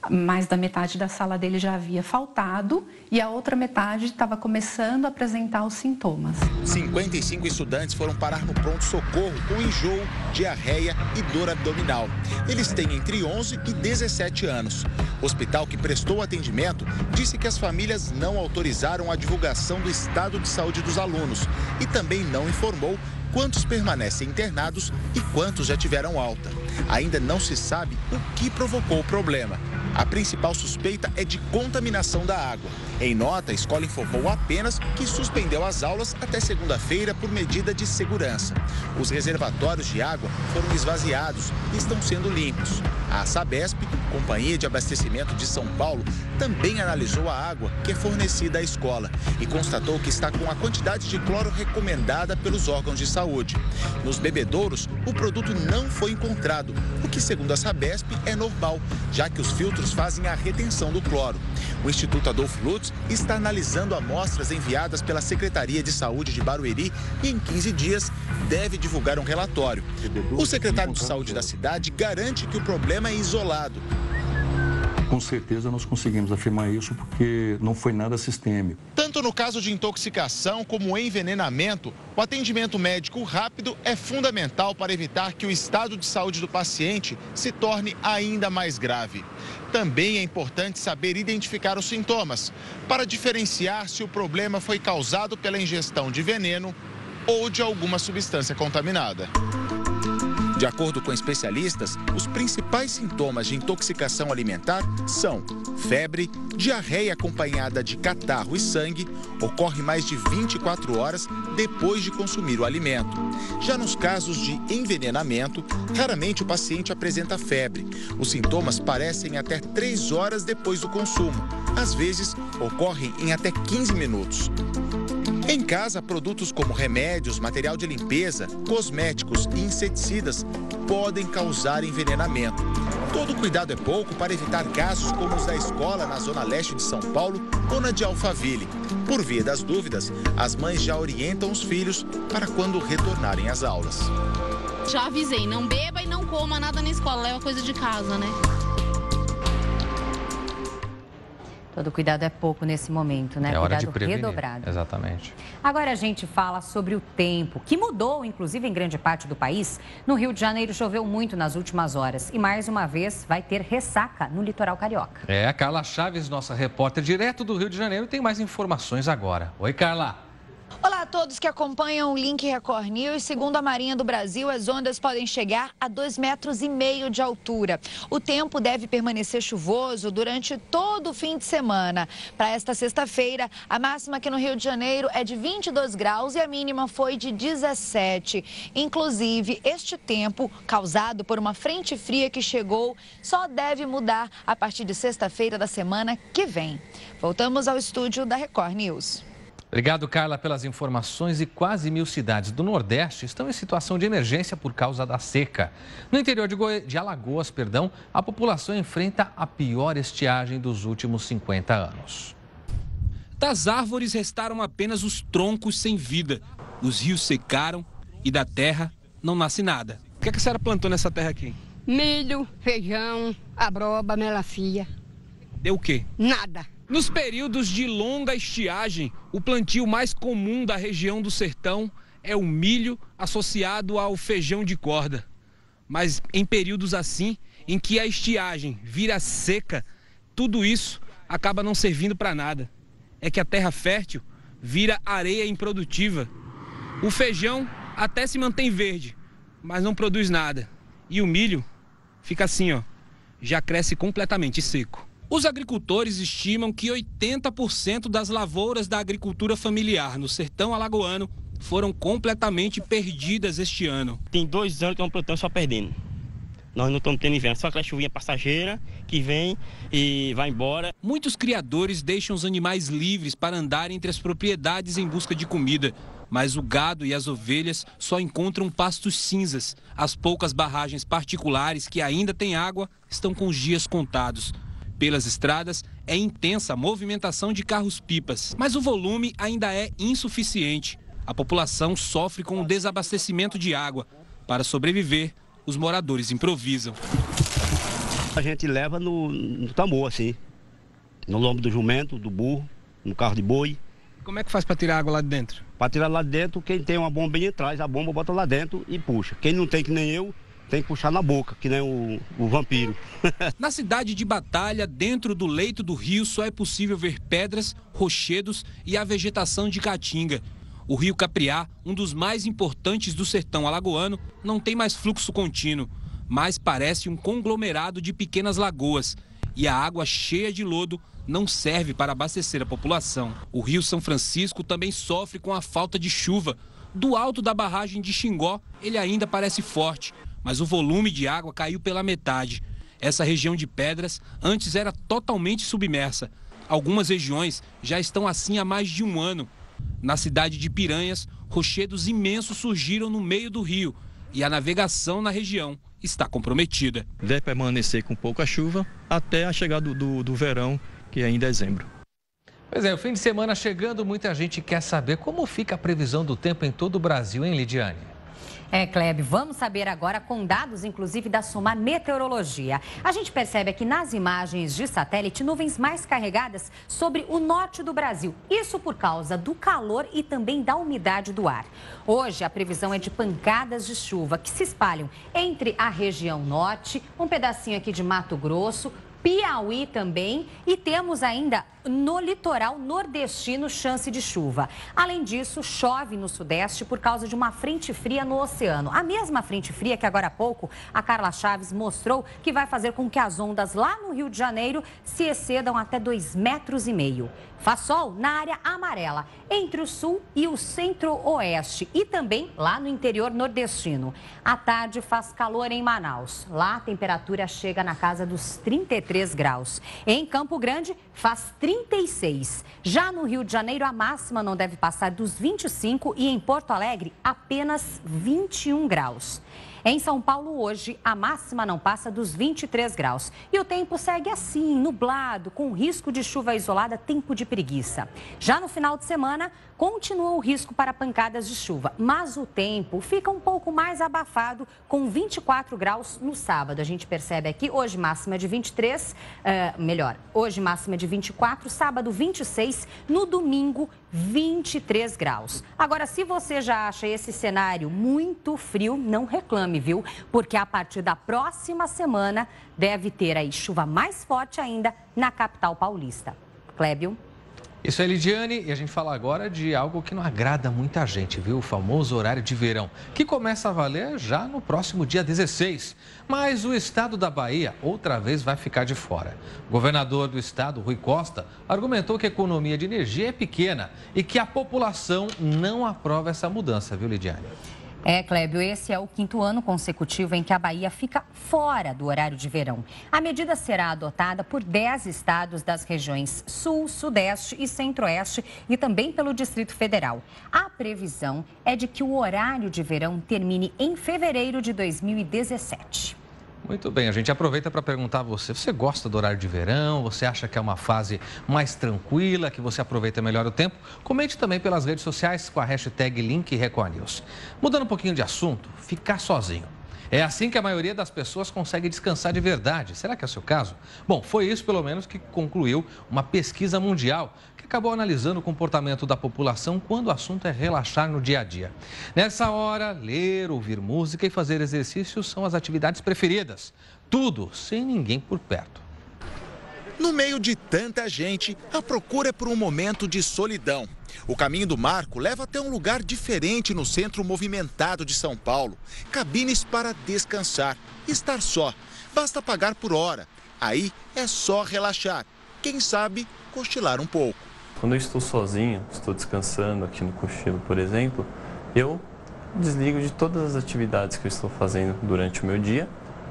mais da metade da sala dele já havia faltado e a outra metade estava começando a apresentar os sintomas. 55 estudantes foram parar no pronto-socorro com enjoo, diarreia e dor abdominal. Eles têm entre 11 e 17 anos. O hospital que prestou atendimento disse que as famílias não autorizaram a divulgação do estado de saúde dos alunos e também não informou quantos permanecem internados e quantos já tiveram alta. Ainda não se sabe o que provocou o problema. A principal suspeita é de contaminação da água. Em nota, a escola informou apenas que suspendeu as aulas até segunda-feira por medida de segurança. Os reservatórios de água foram esvaziados e estão sendo limpos. A Sabesp, Companhia de Abastecimento de São Paulo, também analisou a água que é fornecida à escola e constatou que está com a quantidade de cloro recomendada pelos órgãos de saúde. Nos bebedouros, o produto não foi encontrado, o que, segundo a Sabesp, é normal, já que os filtros fazem a retenção do cloro. O Instituto Adolfo Lutz está analisando amostras enviadas pela Secretaria de Saúde de Barueri e, em 15 dias, deve divulgar um relatório. O secretário de Saúde da cidade garante que o problema é isolado. Com certeza nós conseguimos afirmar isso porque não foi nada sistêmico. Tanto no caso de intoxicação como envenenamento, o atendimento médico rápido é fundamental para evitar que o estado de saúde do paciente se torne ainda mais grave. Também é importante saber identificar os sintomas, para diferenciar se o problema foi causado pela ingestão de veneno ou de alguma substância contaminada. De acordo com especialistas, os principais sintomas de intoxicação alimentar são febre, diarreia acompanhada de catarro e sangue, ocorre mais de 24 horas depois de consumir o alimento. Já nos casos de envenenamento, raramente o paciente apresenta febre. Os sintomas parecem até 3 horas depois do consumo. Às vezes, ocorrem em até 15 minutos. Em casa, produtos como remédios, material de limpeza, cosméticos e inseticidas podem causar envenenamento. Todo cuidado é pouco para evitar casos como os da escola na zona leste de São Paulo ou na de Alphaville. Por via das dúvidas, as mães já orientam os filhos para quando retornarem às aulas. Já avisei, não beba e não coma nada na escola, leva coisa de casa, né? Todo cuidado é pouco nesse momento, né? É hora de cuidado prevenir. redobrado. Exatamente. Agora a gente fala sobre o tempo, que mudou, inclusive, em grande parte do país. No Rio de Janeiro choveu muito nas últimas horas e, mais uma vez, vai ter ressaca no litoral carioca. A Carla Chaves, nossa repórter direto do Rio de Janeiro, tem mais informações agora. Oi, Carla. Olá a todos que acompanham o Link Record News. Segundo a Marinha do Brasil, as ondas podem chegar a 2,5 metros de altura. O tempo deve permanecer chuvoso durante todo o fim de semana. Para esta sexta-feira, a máxima aqui no Rio de Janeiro é de 22 graus e a mínima foi de 17. Inclusive, este tempo, causado por uma frente fria que chegou, só deve mudar a partir de sexta-feira da semana que vem. Voltamos ao estúdio da Record News. Obrigado, Carla, pelas informações. E quase 1000 cidades do Nordeste estão em situação de emergência por causa da seca. No interior de Alagoas, a população enfrenta a pior estiagem dos últimos 50 anos. Das árvores restaram apenas os troncos sem vida. Os rios secaram e da terra não nasce nada. O que a senhora plantou nessa terra aqui? Milho, feijão, abroba, melancia. Deu o quê? Nada. Nos períodos de longa estiagem, o plantio mais comum da região do sertão é o milho associado ao feijão de corda. Mas em períodos assim, em que a estiagem vira seca, tudo isso acaba não servindo para nada. É que a terra fértil vira areia improdutiva. O feijão até se mantém verde, mas não produz nada. E o milho fica assim, ó, já cresce completamente seco. Os agricultores estimam que 80% das lavouras da agricultura familiar no sertão alagoano foram completamente perdidas este ano. Tem 2 anos que estamos plantando só perdendo. Nós não estamos tendo inverno, só aquela chuvinha passageira que vem e vai embora. Muitos criadores deixam os animais livres para andar entre as propriedades em busca de comida. Mas o gado e as ovelhas só encontram pastos cinzas. As poucas barragens particulares que ainda têm água estão com os dias contados. Pelas estradas, é intensa a movimentação de carros-pipas, mas o volume ainda é insuficiente. A população sofre com o desabastecimento de água. Para sobreviver, os moradores improvisam. A gente leva no tambor, assim, no lombo do jumento, do burro, no carro de boi. Como é que faz para tirar água lá de dentro? Para tirar lá de dentro, quem tem uma bombinha traz a bomba, bota lá dentro e puxa. Quem não tem, que nem eu, tem que puxar na boca, que nem o vampiro. Na cidade de Batalha, dentro do leito do rio, só é possível ver pedras, rochedos e a vegetação de caatinga. O rio Capriá, um dos mais importantes do sertão alagoano, não tem mais fluxo contínuo, mas parece um conglomerado de pequenas lagoas. e a água cheia de lodo não serve para abastecer a população. O Rio São Francisco também sofre com a falta de chuva. Do alto da barragem de Xingó, ele ainda parece forte, mas o volume de água caiu pela metade. Essa região de Pedras antes era totalmente submersa. Algumas regiões já estão assim há mais de um ano. Na cidade de Piranhas, rochedos imensos surgiram no meio do rio e a navegação na região está comprometida. Deve permanecer com pouca chuva até a chegada do verão, que é em dezembro. Pois é, o fim de semana chegando, muita gente quer saber como fica a previsão do tempo em todo o Brasil, hein, Lidiane? Clebe, vamos saber agora com dados, inclusive, da Somar Meteorologia. A gente percebe aqui nas imagens de satélite nuvens mais carregadas sobre o norte do Brasil. Isso por causa do calor e também da umidade do ar. Hoje, a previsão é de pancadas de chuva que se espalham entre a região norte, um pedacinho aqui de Mato Grosso, Piauí também, e temos ainda no litoral nordestino chance de chuva. Além disso, chove no sudeste por causa de uma frente fria no oceano. A mesma frente fria que agora há pouco a Carla Chaves mostrou que vai fazer com que as ondas lá no Rio de Janeiro se excedam até 2,5 metros. Faz sol na área amarela, entre o sul e o centro-oeste e também lá no interior nordestino. À tarde faz calor em Manaus. Lá a temperatura chega na casa dos 33 graus. Em Campo Grande faz 36. Já no Rio de Janeiro a máxima não deve passar dos 25 e em Porto Alegre apenas 21 graus. Em São Paulo, hoje, a máxima não passa dos 23 graus. E o tempo segue assim, nublado, com risco de chuva isolada, tempo de preguiça. Já no final de semana, continua o risco para pancadas de chuva. Mas o tempo fica um pouco mais abafado, com 24 graus no sábado. A gente percebe aqui, hoje máxima de 23, hoje máxima de 24, sábado 26, no domingo 23 graus. Agora, se você já acha esse cenário muito frio, não reclame, viu? Porque a partir da próxima semana deve ter aí chuva mais forte ainda na capital paulista. Clébio? Isso é Lidiane, e a gente fala agora de algo que não agrada muita gente, viu? O famoso horário de verão, que começa a valer já no próximo dia 16. Mas o estado da Bahia outra vez vai ficar de fora. O governador do estado, Rui Costa, argumentou que a economia de energia é pequena e que a população não aprova essa mudança, viu, Lidiane? Clébio, esse é o 5º ano consecutivo em que a Bahia fica fora do horário de verão. A medida será adotada por 10 estados das regiões Sul, Sudeste e Centro-Oeste e também pelo Distrito Federal. A previsão é de que o horário de verão termine em fevereiro de 2017. Muito bem, a gente aproveita para perguntar a você, você gosta do horário de verão? Você acha que é uma fase mais tranquila, que você aproveita melhor o tempo? Comente também pelas redes sociais com a hashtag #LinkRecordNews. Mudando um pouquinho de assunto, ficar sozinho. É assim que a maioria das pessoas consegue descansar de verdade. Será que é o seu caso? Bom, foi isso pelo menos que concluiu uma pesquisa mundial que acabou analisando o comportamento da população quando o assunto é relaxar no dia a dia. Nessa hora, ler, ouvir música e fazer exercícios são as atividades preferidas. Tudo sem ninguém por perto. No meio de tanta gente, a procura é por um momento de solidão. O caminho do Marco leva até um lugar diferente no centro movimentado de São Paulo. Cabines para descansar, estar só. Basta pagar por hora. Aí é só relaxar. Quem sabe, cochilar um pouco. Quando eu estou sozinho, estou descansando aqui no cochilo, por exemplo, eu desligo de todas as atividades que eu estou fazendo durante o meu dia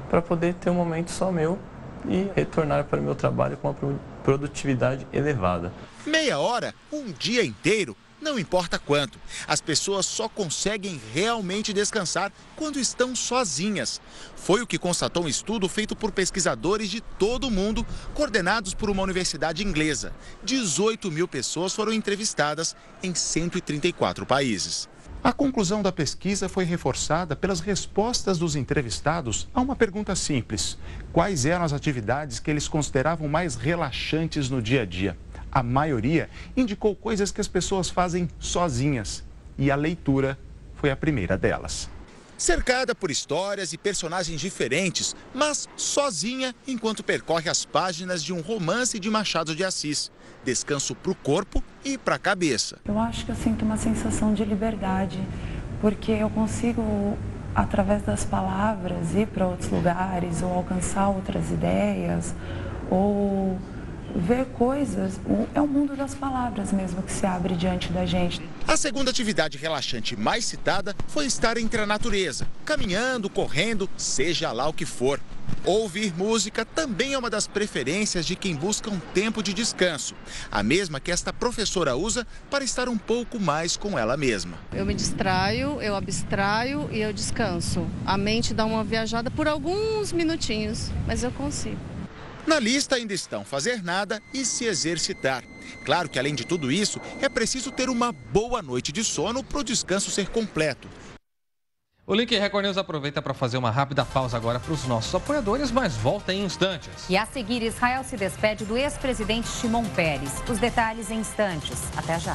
para poder ter um momento só meu e retornar para o meu trabalho com uma produtividade elevada. Meia hora, um dia inteiro, não importa quanto. As pessoas só conseguem realmente descansar quando estão sozinhas. Foi o que constatou um estudo feito por pesquisadores de todo o mundo, coordenados por uma universidade inglesa. 18 mil pessoas foram entrevistadas em 134 países. A conclusão da pesquisa foi reforçada pelas respostas dos entrevistados a uma pergunta simples: quais eram as atividades que eles consideravam mais relaxantes no dia a dia? A maioria indicou coisas que as pessoas fazem sozinhas, e a leitura foi a primeira delas. Cercada por histórias e personagens diferentes, mas sozinha enquanto percorre as páginas de um romance de Machado de Assis. Descanso para o corpo e para a cabeça. Eu acho que eu sinto uma sensação de liberdade, porque eu consigo, através das palavras, ir para outros lugares ou alcançar outras ideias, ou ver coisas. É o mundo das palavras mesmo que se abre diante da gente. A segunda atividade relaxante mais citada foi estar entre a natureza, caminhando, correndo, seja lá o que for. Ouvir música também é uma das preferências de quem busca um tempo de descanso, a mesma que esta professora usa para estar um pouco mais com ela mesma. Eu me distraio, eu abstraio e eu descanso. A mente dá uma viajada por alguns minutinhos, mas eu consigo. Na lista ainda estão fazer nada e se exercitar. Claro que além de tudo isso, é preciso ter uma boa noite de sono para o descanso ser completo. O Link Record News aproveita para fazer uma rápida pausa agora para os nossos apoiadores, mas volta em instantes. E a seguir, Israel se despede do ex-presidente Shimon Peres. Os detalhes em instantes. Até já.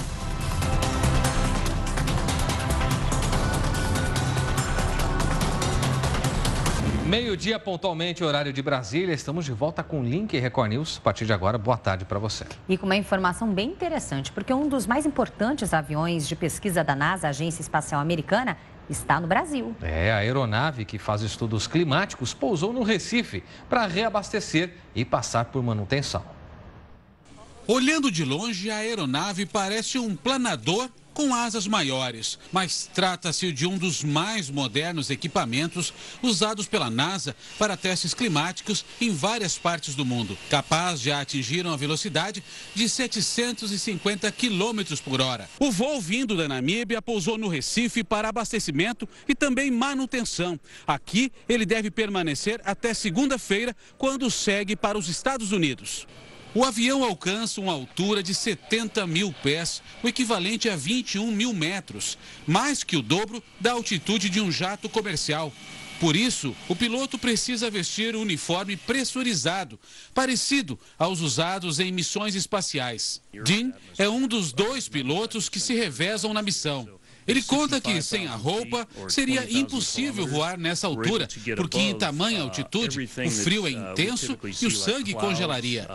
Meio-dia pontualmente, horário de Brasília. Estamos de volta com o Link Record News. A partir de agora, boa tarde para você. E com uma informação bem interessante, porque um dos mais importantes aviões de pesquisa da NASA, a Agência Espacial Americana, está no Brasil. A aeronave que faz estudos climáticos pousou no Recife para reabastecer e passar por manutenção. Olhando de longe, a aeronave parece um planador com asas maiores, mas trata-se de um dos mais modernos equipamentos usados pela NASA para testes climáticos em várias partes do mundo, capaz de atingir uma velocidade de 750 km por hora. O voo vindo da Namíbia pousou no Recife para abastecimento e também manutenção. Aqui, ele deve permanecer até segunda-feira, quando segue para os Estados Unidos. O avião alcança uma altura de 70 mil pés, o equivalente a 21 mil metros, mais que o dobro da altitude de um jato comercial. Por isso, o piloto precisa vestir um uniforme pressurizado, parecido aos usados em missões espaciais. Dean é um dos 2 pilotos que se revezam na missão. Ele conta que, sem a roupa, seria impossível voar nessa altura, porque em tamanha altitude, o frio é intenso e o sangue congelaria.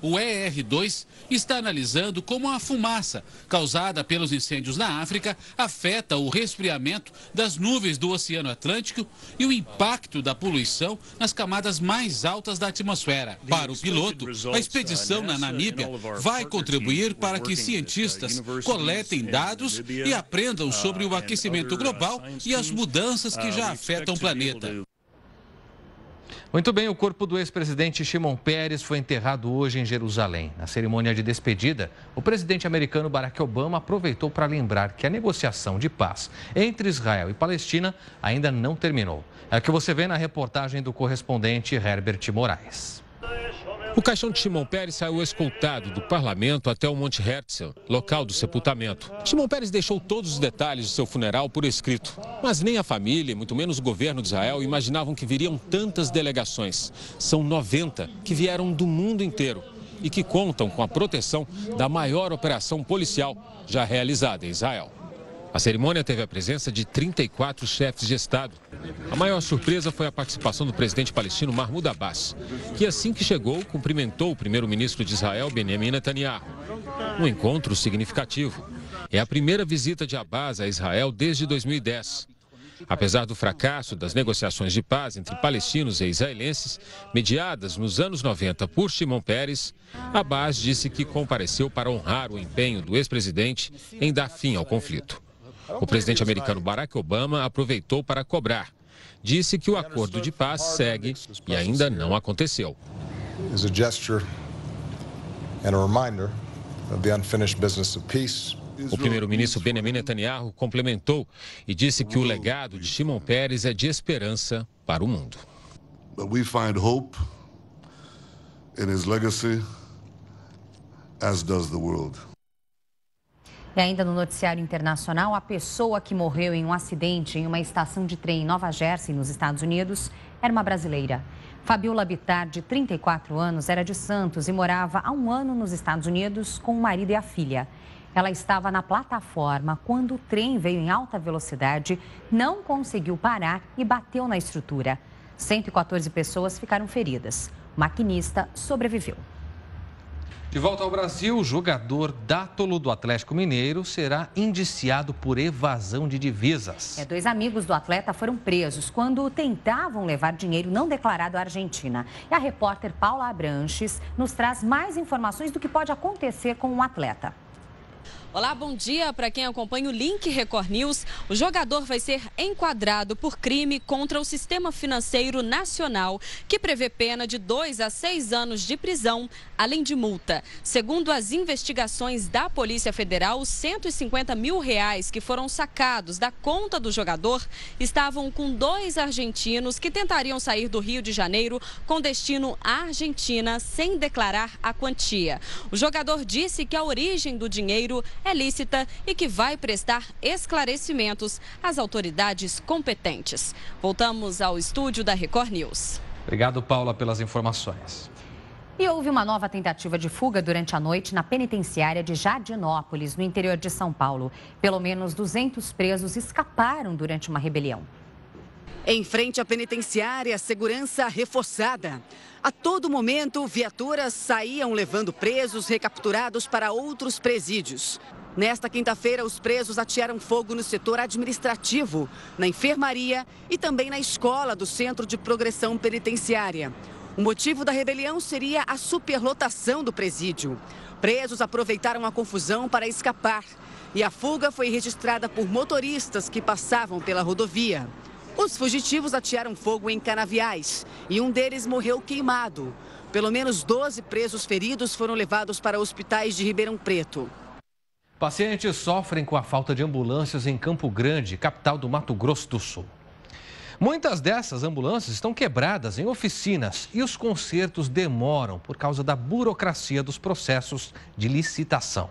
O ER-2 está analisando como a fumaça causada pelos incêndios na África afeta o resfriamento das nuvens do Oceano Atlântico e o impacto da poluição nas camadas mais altas da atmosfera. Para o piloto, a expedição na Namíbia vai contribuir para que cientistas coletem dados e aprendam sobre o aquecimento global e as mudanças que já afetam o planeta. Muito bem, o corpo do ex-presidente Shimon Peres foi enterrado hoje em Jerusalém. Na cerimônia de despedida, o presidente americano Barack Obama aproveitou para lembrar que a negociação de paz entre Israel e Palestina ainda não terminou. É o que você vê na reportagem do correspondente Herbert Moraes. O caixão de Shimon Peres saiu escoltado do parlamento até o Monte Herzl, local do sepultamento. Shimon Peres deixou todos os detalhes de seu funeral por escrito, mas nem a família, muito menos o governo de Israel, imaginavam que viriam tantas delegações. São 90 que vieram do mundo inteiro e que contam com a proteção da maior operação policial já realizada em Israel. A cerimônia teve a presença de 34 chefes de Estado. A maior surpresa foi a participação do presidente palestino Mahmoud Abbas, que assim que chegou, cumprimentou o primeiro-ministro de Israel, Benjamin Netanyahu. Um encontro significativo. É a primeira visita de Abbas a Israel desde 2010. Apesar do fracasso das negociações de paz entre palestinos e israelenses, mediadas nos anos 90 por Shimon Peres, Abbas disse que compareceu para honrar o empenho do ex-presidente em dar fim ao conflito. O presidente americano Barack Obama aproveitou para cobrar. Disse que o acordo de paz segue e ainda não aconteceu. O primeiro-ministro Benjamin Netanyahu complementou e disse que o legado de Shimon Peres é de esperança para o mundo. But we find hope in his legacy, as does the world. E ainda no noticiário internacional, a pessoa que morreu em um acidente em uma estação de trem em Nova Jersey, nos Estados Unidos, era uma brasileira. Fabiola Bittar, de 34 anos, era de Santos e morava há um ano nos Estados Unidos com o marido e a filha. Ela estava na plataforma quando o trem veio em alta velocidade, não conseguiu parar e bateu na estrutura. 114 pessoas ficaram feridas. O maquinista sobreviveu. De volta ao Brasil, o jogador Dátolo do Atlético Mineiro será indiciado por evasão de divisas. 2 amigos do atleta foram presos quando tentavam levar dinheiro não declarado à Argentina. E a repórter Paula Abranches nos traz mais informações do que pode acontecer com o atleta. Olá, bom dia para quem acompanha o Link Record News. O jogador vai ser enquadrado por crime contra o Sistema Financeiro Nacional, que prevê pena de 2 a 6 anos de prisão, além de multa. Segundo as investigações da Polícia Federal, os R$150 mil que foram sacados da conta do jogador estavam com 2 argentinos que tentariam sair do Rio de Janeiro com destino à Argentina sem declarar a quantia. O jogador disse que a origem do dinheiro é lícita e que vai prestar esclarecimentos às autoridades competentes. Voltamos ao estúdio da Record News. Obrigado, Paula, pelas informações. E houve uma nova tentativa de fuga durante a noite na penitenciária de Jardinópolis, no interior de São Paulo. Pelo menos 200 presos escaparam durante uma rebelião. Em frente à penitenciária, segurança reforçada. A todo momento, viaturas saíam levando presos recapturados para outros presídios. Nesta quinta-feira, os presos atearam fogo no setor administrativo, na enfermaria e também na escola do Centro de Progressão Penitenciária. O motivo da rebelião seria a superlotação do presídio. Presos aproveitaram a confusão para escapar e a fuga foi registrada por motoristas que passavam pela rodovia. Os fugitivos atearam fogo em canaviais e um deles morreu queimado. Pelo menos 12 presos feridos foram levados para hospitais de Ribeirão Preto. Pacientes sofrem com a falta de ambulâncias em Campo Grande, capital do Mato Grosso do Sul. Muitas dessas ambulâncias estão quebradas em oficinas e os consertos demoram por causa da burocracia dos processos de licitação.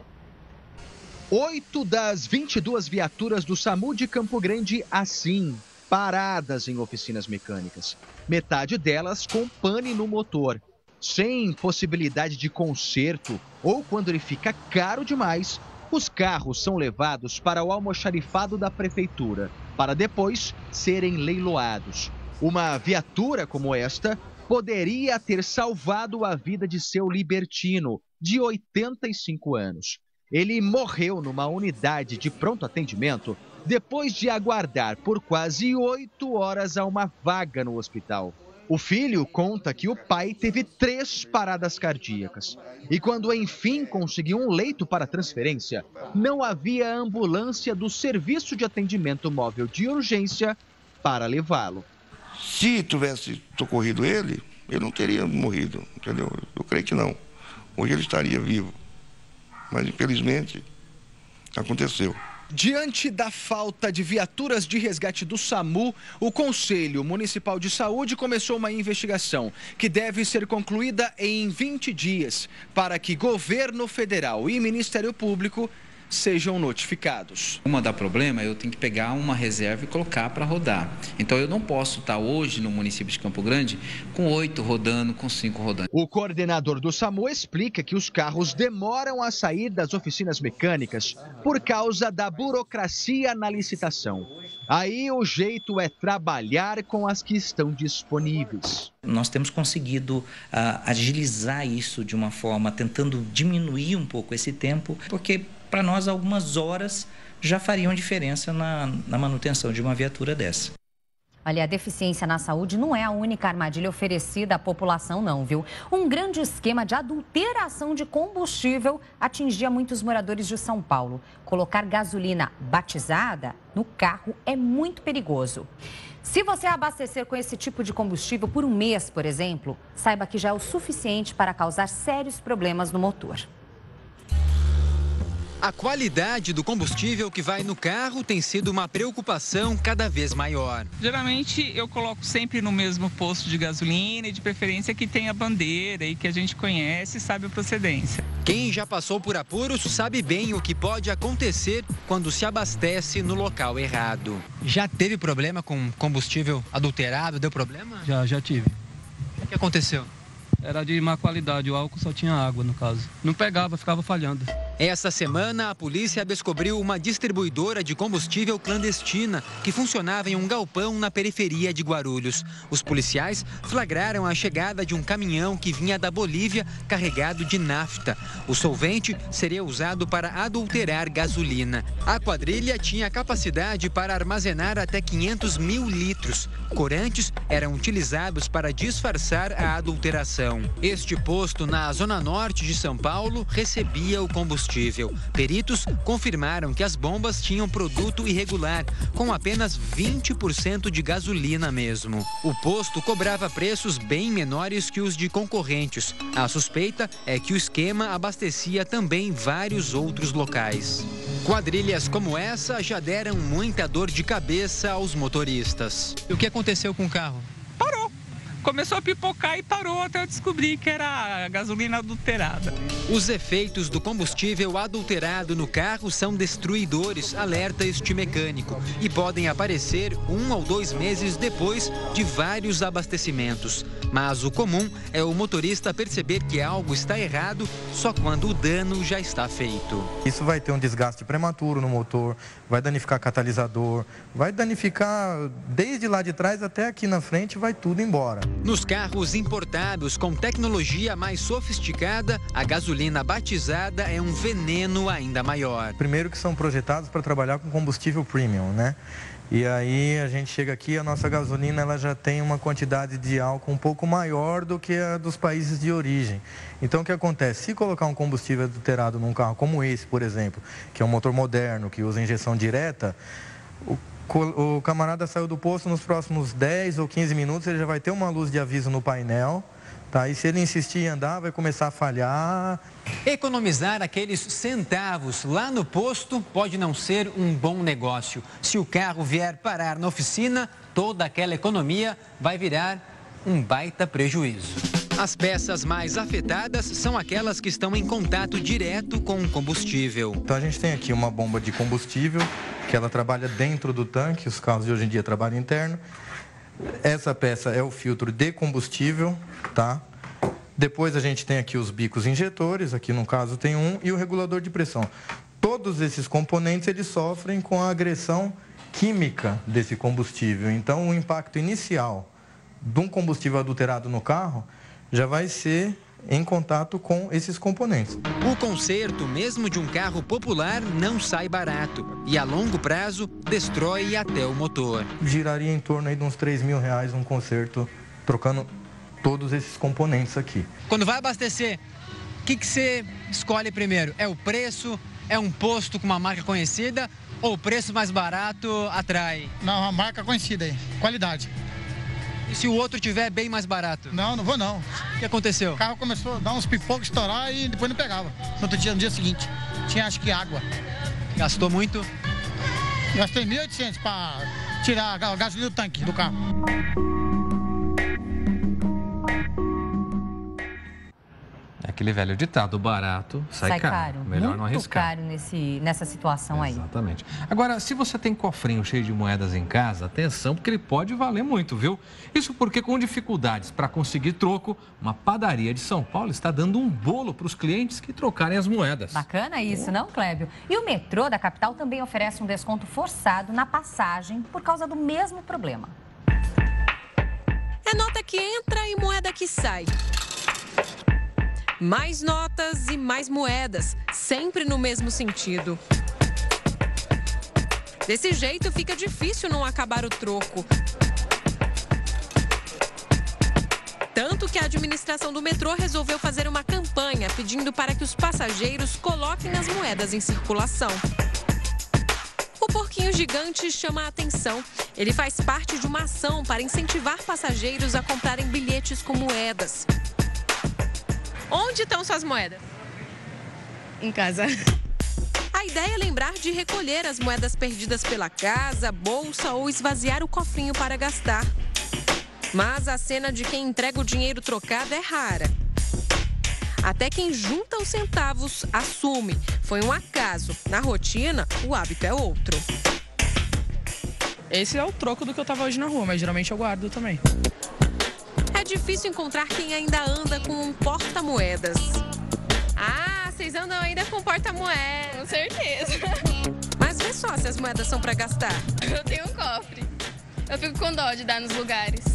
8 das 22 viaturas do SAMU de Campo Grande assim, paradas em oficinas mecânicas. Metade delas com pane no motor, sem possibilidade de conserto ou quando ele fica caro demais, os carros são levados para o almoxarifado da prefeitura, para depois serem leiloados. Uma viatura como esta poderia ter salvado a vida de seu libertino, de 85 anos. Ele morreu numa unidade de pronto atendimento depois de aguardar por quase 8 horas a uma vaga no hospital. O filho conta que o pai teve 3 paradas cardíacas. E quando enfim conseguiu um leito para transferência, não havia ambulância do Serviço de Atendimento Móvel de Urgência para levá-lo. Se tivesse socorrido ele, ele não teria morrido, entendeu? Eu creio que não. Hoje ele estaria vivo. Mas infelizmente aconteceu. Diante da falta de viaturas de resgate do SAMU, o Conselho Municipal de Saúde começou uma investigação que deve ser concluída em 20 dias para que governo federal e Ministério Público sejam notificados. Uma dá problema, eu tenho que pegar uma reserva e colocar para rodar. Então eu não posso estar hoje no município de Campo Grande com 8 rodando, com 5 rodando. O coordenador do SAMU explica que os carros demoram a sair das oficinas mecânicas por causa da burocracia na licitação. Aí o jeito é trabalhar com as que estão disponíveis. Nós temos conseguido agilizar isso de uma forma, tentando diminuir um pouco esse tempo, porque para nós algumas horas já fariam diferença na manutenção de uma viatura dessa. Olha, a deficiência na saúde não é a única armadilha oferecida à população, não, viu? Um grande esquema de adulteração de combustível atingia muitos moradores de São Paulo. Colocar gasolina batizada no carro é muito perigoso. Se você abastecer com esse tipo de combustível por um mês, por exemplo, saiba que já é o suficiente para causar sérios problemas no motor. A qualidade do combustível que vai no carro tem sido uma preocupação cada vez maior. Geralmente eu coloco sempre no mesmo posto de gasolina e de preferência que tenha bandeira e que a gente conhece e sabe a procedência. Quem já passou por apuros sabe bem o que pode acontecer quando se abastece no local errado. Já teve problema com combustível adulterado? Deu problema? Já tive. O que aconteceu? Era de má qualidade, o álcool só tinha água no caso. Não pegava, ficava falhando. Essa semana, a polícia descobriu uma distribuidora de combustível clandestina que funcionava em um galpão na periferia de Guarulhos. Os policiais flagraram a chegada de um caminhão que vinha da Bolívia carregado de nafta. O solvente seria usado para adulterar gasolina. A quadrilha tinha capacidade para armazenar até 500 mil litros. Corantes eram utilizados para disfarçar a adulteração. Este posto na zona norte de São Paulo recebia o combustível. Peritos confirmaram que as bombas tinham produto irregular, com apenas 20% de gasolina mesmo. O posto cobrava preços bem menores que os de concorrentes. A suspeita é que o esquema abastecia também vários outros locais. Quadrilhas como essa já deram muita dor de cabeça aos motoristas. E o que aconteceu com o carro? Parou. Começou a pipocar e parou até eu descobrir que era gasolina adulterada. Os efeitos do combustível adulterado no carro são destruidores, alerta este mecânico, e podem aparecer 1 ou 2 meses depois de vários abastecimentos. Mas o comum é o motorista perceber que algo está errado só quando o dano já está feito. Isso vai ter um desgaste prematuro no motor, vai danificar catalisador, vai danificar desde lá de trás até aqui na frente, vai tudo embora. Nos carros importados com tecnologia mais sofisticada, a gasolina batizada é um veneno ainda maior. Primeiro que são projetados para trabalhar com combustível premium, né? E aí a gente chega aqui, a nossa gasolina ela já tem uma quantidade de álcool um pouco maior do que a dos países de origem. Então o que acontece? Se colocar um combustível adulterado num carro como esse, por exemplo, que é um motor moderno, que usa injeção direta, o camarada saiu do posto, nos próximos 10 ou 15 minutos ele já vai ter uma luz de aviso no painel, tá? E se ele insistir em andar, vai começar a falhar. Economizar aqueles centavos lá no posto pode não ser um bom negócio. Se o carro vier parar na oficina, toda aquela economia vai virar um baita prejuízo. As peças mais afetadas são aquelas que estão em contato direto com o combustível. Então a gente tem aqui uma bomba de combustível, que ela trabalha dentro do tanque, os carros de hoje em dia trabalham interno. Essa peça é o filtro de combustível, tá? Depois a gente tem aqui os bicos injetores, aqui no caso tem um, e o regulador de pressão. Todos esses componentes eles sofrem com a agressão química desse combustível. Então o impacto inicial de um combustível adulterado no carro já vai ser em contato com esses componentes. O conserto, mesmo de um carro popular, não sai barato e a longo prazo destrói até o motor. Giraria em torno aí de uns R$3.000 um conserto, trocando todos esses componentes aqui. Quando vai abastecer, o que você escolhe primeiro? É o preço? É um posto com uma marca conhecida? Ou o preço mais barato atrai? Não, uma marca conhecida aí, qualidade. E se o outro tiver bem mais barato? Não, não vou não. O que aconteceu? O carro começou a dar uns pipocos, estourar e depois não pegava. No dia seguinte, tinha acho que água. Gastou muito? Gastei 1.800 para tirar a gasolina do tanque do carro. Aquele velho ditado, barato sai caro. Melhor muito não arriscar. Caro nessa situação aí. Exatamente. Agora, se você tem cofrinho cheio de moedas em casa, atenção, porque ele pode valer muito, viu? Isso porque com dificuldades para conseguir troco, uma padaria de São Paulo está dando um bolo para os clientes que trocarem as moedas. Bacana isso, não, Clébio? E o metrô da capital também oferece um desconto forçado na passagem por causa do mesmo problema. É nota que entra e moeda que sai. Mais notas e mais moedas, sempre no mesmo sentido. Desse jeito, fica difícil não acabar o troco. Tanto que a administração do metrô resolveu fazer uma campanha pedindo para que os passageiros coloquem as moedas em circulação. O porquinho gigante chama a atenção. Ele faz parte de uma ação para incentivar passageiros a comprarem bilhetes com moedas. Onde estão suas moedas? Em casa. A ideia é lembrar de recolher as moedas perdidas pela casa, bolsa ou esvaziar o cofrinho para gastar. Mas a cena de quem entrega o dinheiro trocado é rara. Até quem junta os centavos assume. Foi um acaso. Na rotina, o hábito é outro. Esse é o troco do que eu tava hoje na rua, mas geralmente eu guardo também. É difícil encontrar quem ainda anda com um porta-moedas. Ah, vocês andam ainda com porta-moeda. Com certeza. Mas vê só se as moedas são para gastar. Eu tenho um cofre. Eu fico com dó de dar nos lugares.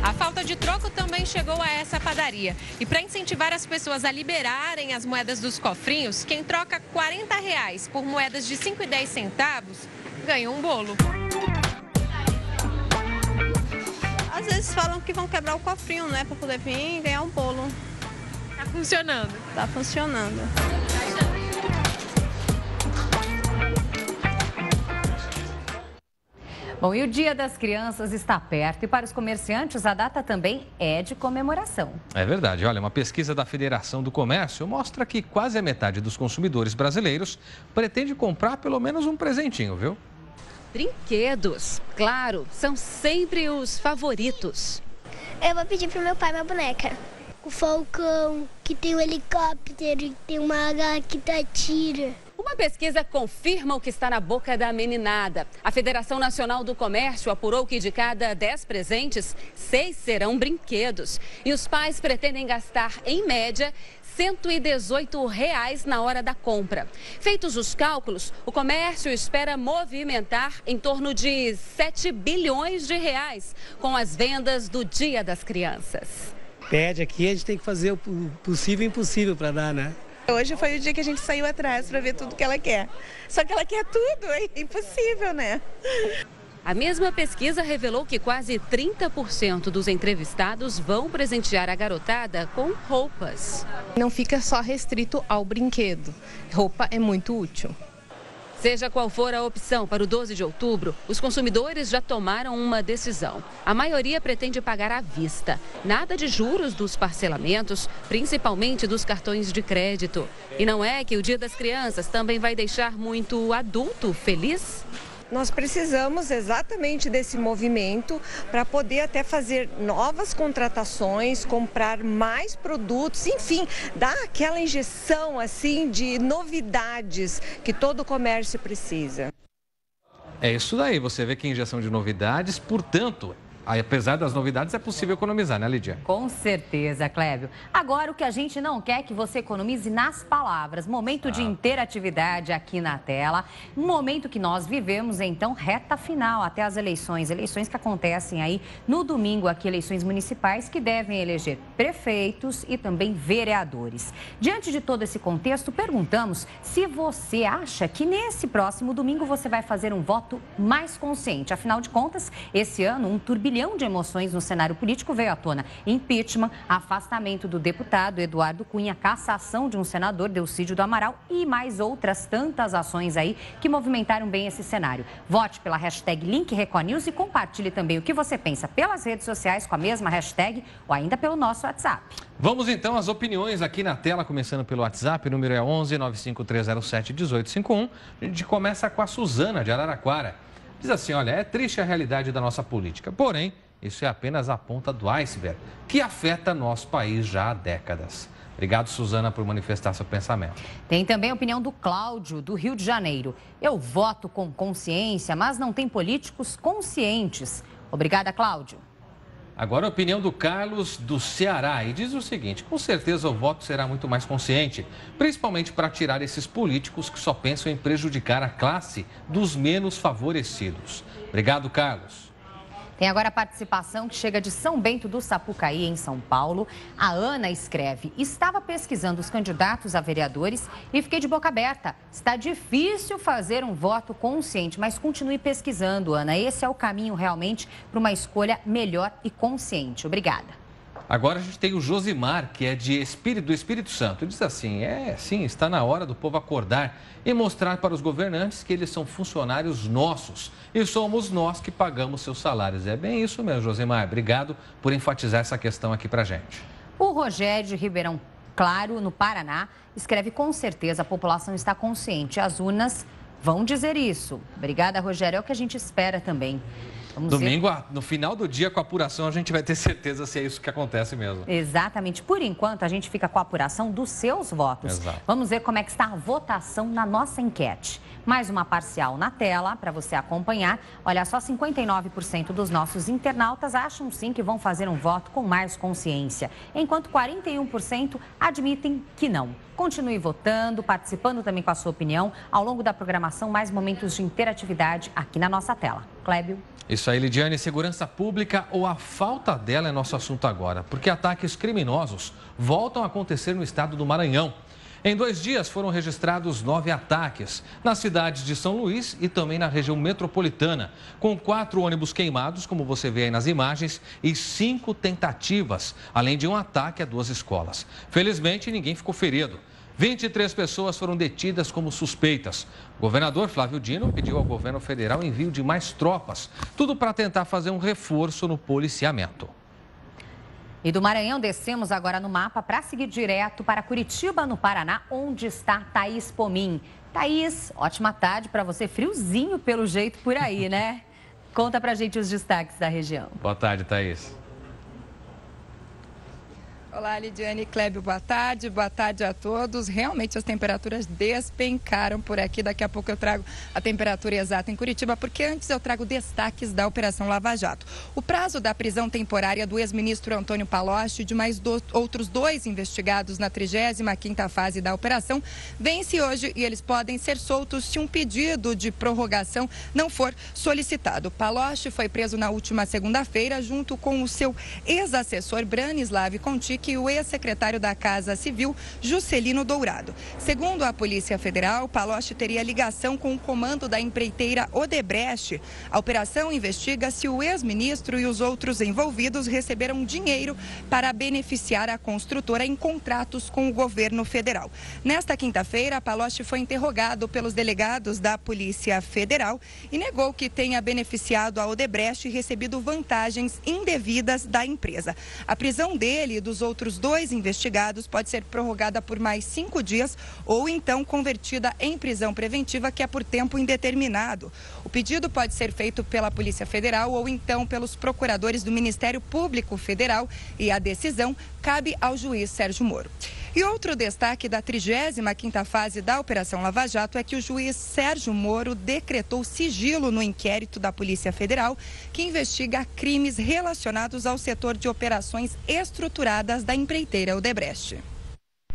A falta de troco também chegou a essa padaria. E para incentivar as pessoas a liberarem as moedas dos cofrinhos, quem troca R$40 por moedas de 5 e 10 centavos ganha um bolo. Às vezes falam que vão quebrar o cofrinho, né? Para poder vir e ganhar um bolo. Tá funcionando? Tá funcionando. Bom, e o Dia das Crianças está perto e para os comerciantes a data também é de comemoração. É verdade. Olha, uma pesquisa da Federação do Comércio mostra que quase a metade dos consumidores brasileiros pretende comprar pelo menos um presentinho, viu? Brinquedos, claro, são sempre os favoritos. Eu vou pedir pro meu pai uma boneca. O Falcão, que tem um helicóptero, que tem uma águia que atira. Uma pesquisa confirma o que está na boca da meninada. A Federação Nacional do Comércio apurou que de cada 10 presentes, 6 serão brinquedos. E os pais pretendem gastar, em média, R$118 na hora da compra. Feitos os cálculos, o comércio espera movimentar em torno de 7 bilhões de reais com as vendas do Dia das Crianças. Pede aqui, a gente tem que fazer o possível e impossível para dar, né? Hoje foi o dia que a gente saiu atrás para ver tudo que ela quer. Só que ela quer tudo, é impossível, né? A mesma pesquisa revelou que quase 30% dos entrevistados vão presentear a garotada com roupas. Não fica só restrito ao brinquedo. Roupa é muito útil. Seja qual for a opção para o 12 de outubro, os consumidores já tomaram uma decisão. A maioria pretende pagar à vista. Nada de juros dos parcelamentos, principalmente dos cartões de crédito. E não é que o Dia das Crianças também vai deixar muito adulto feliz? Nós precisamos exatamente desse movimento para poder até fazer novas contratações, comprar mais produtos, enfim, dar aquela injeção assim de novidades que todo comércio precisa. É isso daí, você vê que injeção de novidades, portanto, apesar das novidades, é possível economizar, né, Lídia? Com certeza, Clébio. Agora, o que a gente não quer é que você economize nas palavras. Momento de interatividade aqui na tela. Um momento que nós vivemos, então, reta final até as eleições. Eleições que acontecem aí no domingo, aqui, eleições municipais que devem eleger prefeitos e também vereadores. Diante de todo esse contexto, perguntamos se você acha que nesse próximo domingo você vai fazer um voto mais consciente. Afinal de contas, esse ano, um turbilhão de emoções no cenário político veio à tona. Impeachment, afastamento do deputado Eduardo Cunha, cassação de um senador, Delcídio do Amaral e mais outras tantas ações aí que movimentaram bem esse cenário. Vote pela hashtag #LinkRecordNews e compartilhe também o que você pensa pelas redes sociais com a mesma hashtag ou ainda pelo nosso WhatsApp. Vamos então às opiniões aqui na tela, começando pelo WhatsApp, o número é 11 95307 1851. A gente começa com a Suzana de Araraquara. Diz assim, olha, é triste a realidade da nossa política, porém, isso é apenas a ponta do iceberg, que afeta nosso país já há décadas. Obrigado, Suzana, por manifestar seu pensamento. Tem também a opinião do Cláudio, do Rio de Janeiro. Eu voto com consciência, mas não tem políticos conscientes. Obrigada, Cláudio. Agora a opinião do Carlos, do Ceará, e diz o seguinte, com certeza o voto será muito mais consciente, principalmente para tirar esses políticos que só pensam em prejudicar a classe dos menos favorecidos. Obrigado, Carlos. Tem agora a participação que chega de São Bento do Sapucaí, em São Paulo. A Ana escreve, estava pesquisando os candidatos a vereadores e fiquei de boca aberta. Está difícil fazer um voto consciente, mas continue pesquisando, Ana. Esse é o caminho realmente para uma escolha melhor e consciente. Obrigada. Agora a gente tem o Josimar, que é do Espírito Santo. Diz assim, sim, está na hora do povo acordar e mostrar para os governantes que eles são funcionários nossos e somos nós que pagamos seus salários. É bem isso mesmo, Josimar. Obrigado por enfatizar essa questão aqui para a gente. O Rogério de Ribeirão Claro, no Paraná, escreve, com certeza a população está consciente. As urnas vão dizer isso. Obrigada, Rogério. É o que a gente espera também. Domingo, no final do dia, com a apuração, a gente vai ter certeza se é isso que acontece mesmo. Exatamente. Por enquanto, a gente fica com a apuração dos seus votos. Exato. Vamos ver como é que está a votação na nossa enquete. Mais uma parcial na tela para você acompanhar. Olha só, 59% dos nossos internautas acham sim que vão fazer um voto com mais consciência, enquanto 41% admitem que não. Continue votando, participando também com a sua opinião. Ao longo da programação, mais momentos de interatividade aqui na nossa tela. Clébio. Isso aí, Lidiane. Segurança pública ou a falta dela é nosso assunto agora, porque ataques criminosos voltam a acontecer no estado do Maranhão. Em 2 dias foram registrados 9 ataques nas cidades de São Luís e também na região metropolitana, com 4 ônibus queimados, como você vê aí nas imagens, e 5 tentativas, além de um ataque a 2 escolas. Felizmente, ninguém ficou ferido. 23 pessoas foram detidas como suspeitas. O governador Flávio Dino pediu ao governo federal envio de mais tropas, tudo para tentar fazer um reforço no policiamento. E do Maranhão descemos agora no mapa para seguir direto para Curitiba, no Paraná, onde está Thaís Pomim. Thaís, ótima tarde para você. Friozinho pelo jeito por aí, né? Conta pra gente os destaques da região. Boa tarde, Thaís. Olá, Lidiane e Clébio, boa tarde a todos. Realmente as temperaturas despencaram por aqui. Daqui a pouco eu trago a temperatura exata em Curitiba, porque antes eu trago destaques da Operação Lava Jato. O prazo da prisão temporária do ex-ministro Antônio Palocci e de mais outros 2 investigados na 35ª fase da operação vence hoje e eles podem ser soltos se um pedido de prorrogação não for solicitado. Palocci foi preso na última segunda-feira junto com o seu ex-assessor Branislav Contic e o ex-secretário da Casa Civil, Juscelino Dourado. Segundo a Polícia Federal, Palocci teria ligação com o comando da empreiteira Odebrecht. A operação investiga se o ex-ministro e os outros envolvidos receberam dinheiro para beneficiar a construtora em contratos com o governo federal. Nesta quinta-feira, Palocci foi interrogado pelos delegados da Polícia Federal e negou que tenha beneficiado a Odebrecht e recebido vantagens indevidas da empresa. A prisão dele e dos outros 2 investigados pode ser prorrogada por mais 5 dias ou então convertida em prisão preventiva, que é por tempo indeterminado. O pedido pode ser feito pela Polícia Federal ou então pelos procuradores do Ministério Público Federal e a decisão cabe ao juiz Sérgio Moro. E outro destaque da 35ª fase da Operação Lava Jato é que o juiz Sérgio Moro decretou sigilo no inquérito da Polícia Federal, que investiga crimes relacionados ao setor de operações estruturadas da empreiteira Odebrecht.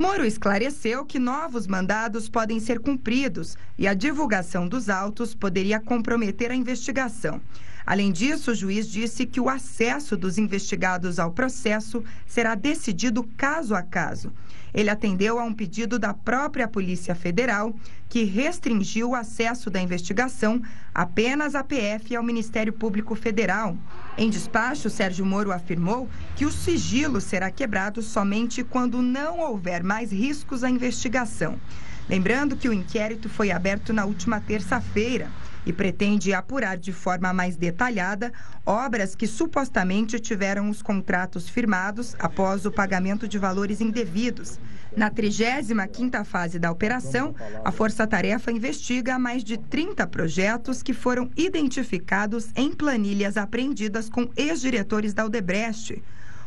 Moro esclareceu que novos mandados podem ser cumpridos e a divulgação dos autos poderia comprometer a investigação. Além disso, o juiz disse que o acesso dos investigados ao processo será decidido caso a caso. Ele atendeu a um pedido da própria Polícia Federal, que restringiu o acesso da investigação apenas à PF e ao Ministério Público Federal. Em despacho, Sérgio Moro afirmou que o sigilo será quebrado somente quando não houver mais riscos à investigação. Lembrando que o inquérito foi aberto na última terça-feira e pretende apurar de forma mais detalhada obras que supostamente tiveram os contratos firmados após o pagamento de valores indevidos. Na 35ª fase da operação, a Força-Tarefa investiga mais de 30 projetos que foram identificados em planilhas apreendidas com ex-diretores da Odebrecht.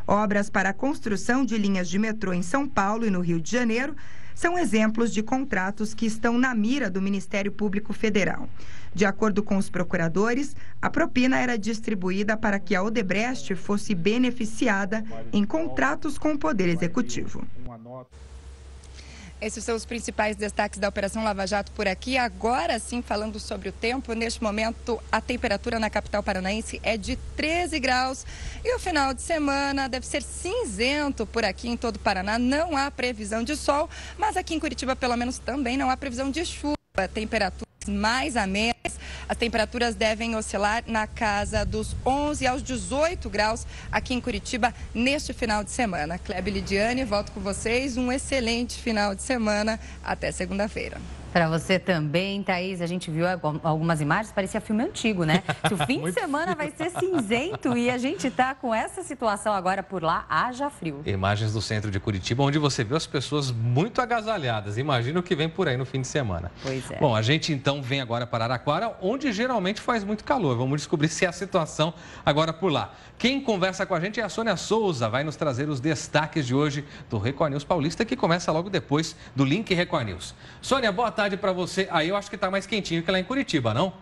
Obras para a construção de linhas de metrô em São Paulo e no Rio de Janeiro são exemplos de contratos que estão na mira do Ministério Público Federal. De acordo com os procuradores, a propina era distribuída para que a Odebrecht fosse beneficiada em contratos com o Poder Executivo. Esses são os principais destaques da Operação Lava Jato por aqui. Agora sim, falando sobre o tempo, neste momento a temperatura na capital paranaense é de 13 graus e o final de semana deve ser cinzento por aqui em todo o Paraná. Não há previsão de sol, mas aqui em Curitiba pelo menos também não há previsão de chuva. Temperaturas mais amenas, as temperaturas devem oscilar na casa dos 11 aos 18 graus aqui em Curitiba neste final de semana. Clébio e Lidiane, volto com vocês. Um excelente final de semana. Até segunda-feira. Para você também, Thaís, a gente viu algumas imagens, parecia filme antigo, né? Se o fim de semana vai ser cinzento e a gente tá com essa situação agora por lá, haja frio. Imagens do centro de Curitiba, onde você vê as pessoas muito agasalhadas. Imagina o que vem por aí no fim de semana. Pois é. Bom, a gente então vem agora para Araraquara. agora onde geralmente faz muito calor. Vamos descobrir se é a situação agora por lá. Quem conversa com a gente é a Sônia Souza, vai nos trazer os destaques de hoje do Record News Paulista, que começa logo depois do Link Record News. Sônia, boa tarde para você. Aí eu acho que está mais quentinho que lá em Curitiba, não?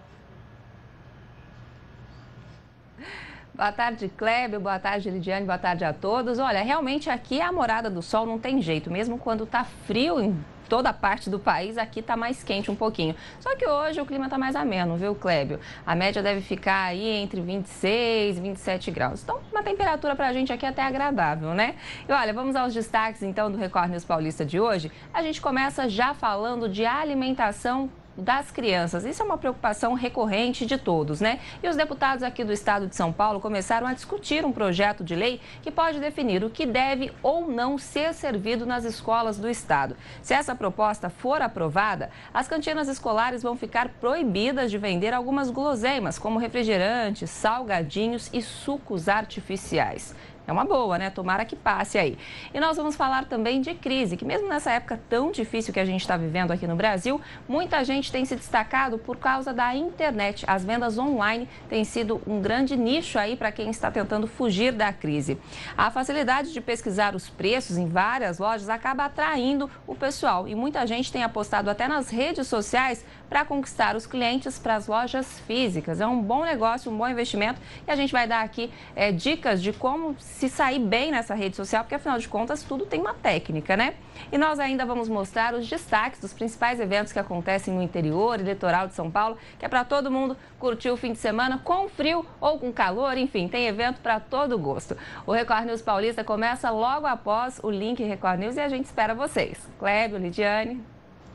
Boa tarde, Clébio. Boa tarde, Lidiane. Boa tarde a todos. Olha, realmente aqui a Morada do Sol não tem jeito. Mesmo quando tá frio em toda a parte do país, aqui tá mais quente um pouquinho. Só que hoje o clima tá mais ameno, viu, Clébio? A média deve ficar aí entre 26 e 27 graus. Então, uma temperatura pra gente aqui até agradável, né? E olha, vamos aos destaques então do Record News Paulista de hoje. A gente começa já falando de alimentação das crianças. Isso é uma preocupação recorrente de todos, né? E os deputados aqui do estado de São Paulo começaram a discutir um projeto de lei que pode definir o que deve ou não ser servido nas escolas do estado. Se essa proposta for aprovada, as cantinas escolares vão ficar proibidas de vender algumas guloseimas, como refrigerantes, salgadinhos e sucos artificiais. É uma boa, né? Tomara que passe aí. E nós vamos falar também de crise, que mesmo nessa época tão difícil que a gente está vivendo aqui no Brasil, muita gente tem se destacado por causa da internet. As vendas online têm sido um grande nicho aí para quem está tentando fugir da crise. A facilidade de pesquisar os preços em várias lojas acaba atraindo o pessoal e muita gente tem apostado até nas redes sociais para conquistar os clientes para as lojas físicas. É um bom negócio, um bom investimento e a gente vai dar aqui dicas de como se sair bem nessa rede social, porque afinal de contas tudo tem uma técnica, né? E nós ainda vamos mostrar os destaques dos principais eventos que acontecem no interior e litoral de São Paulo, que é para todo mundo curtir o fim de semana com frio ou com calor, enfim, tem evento para todo gosto. O Record News Paulista começa logo após o Link Record News e a gente espera vocês. Clébio, Lidiane.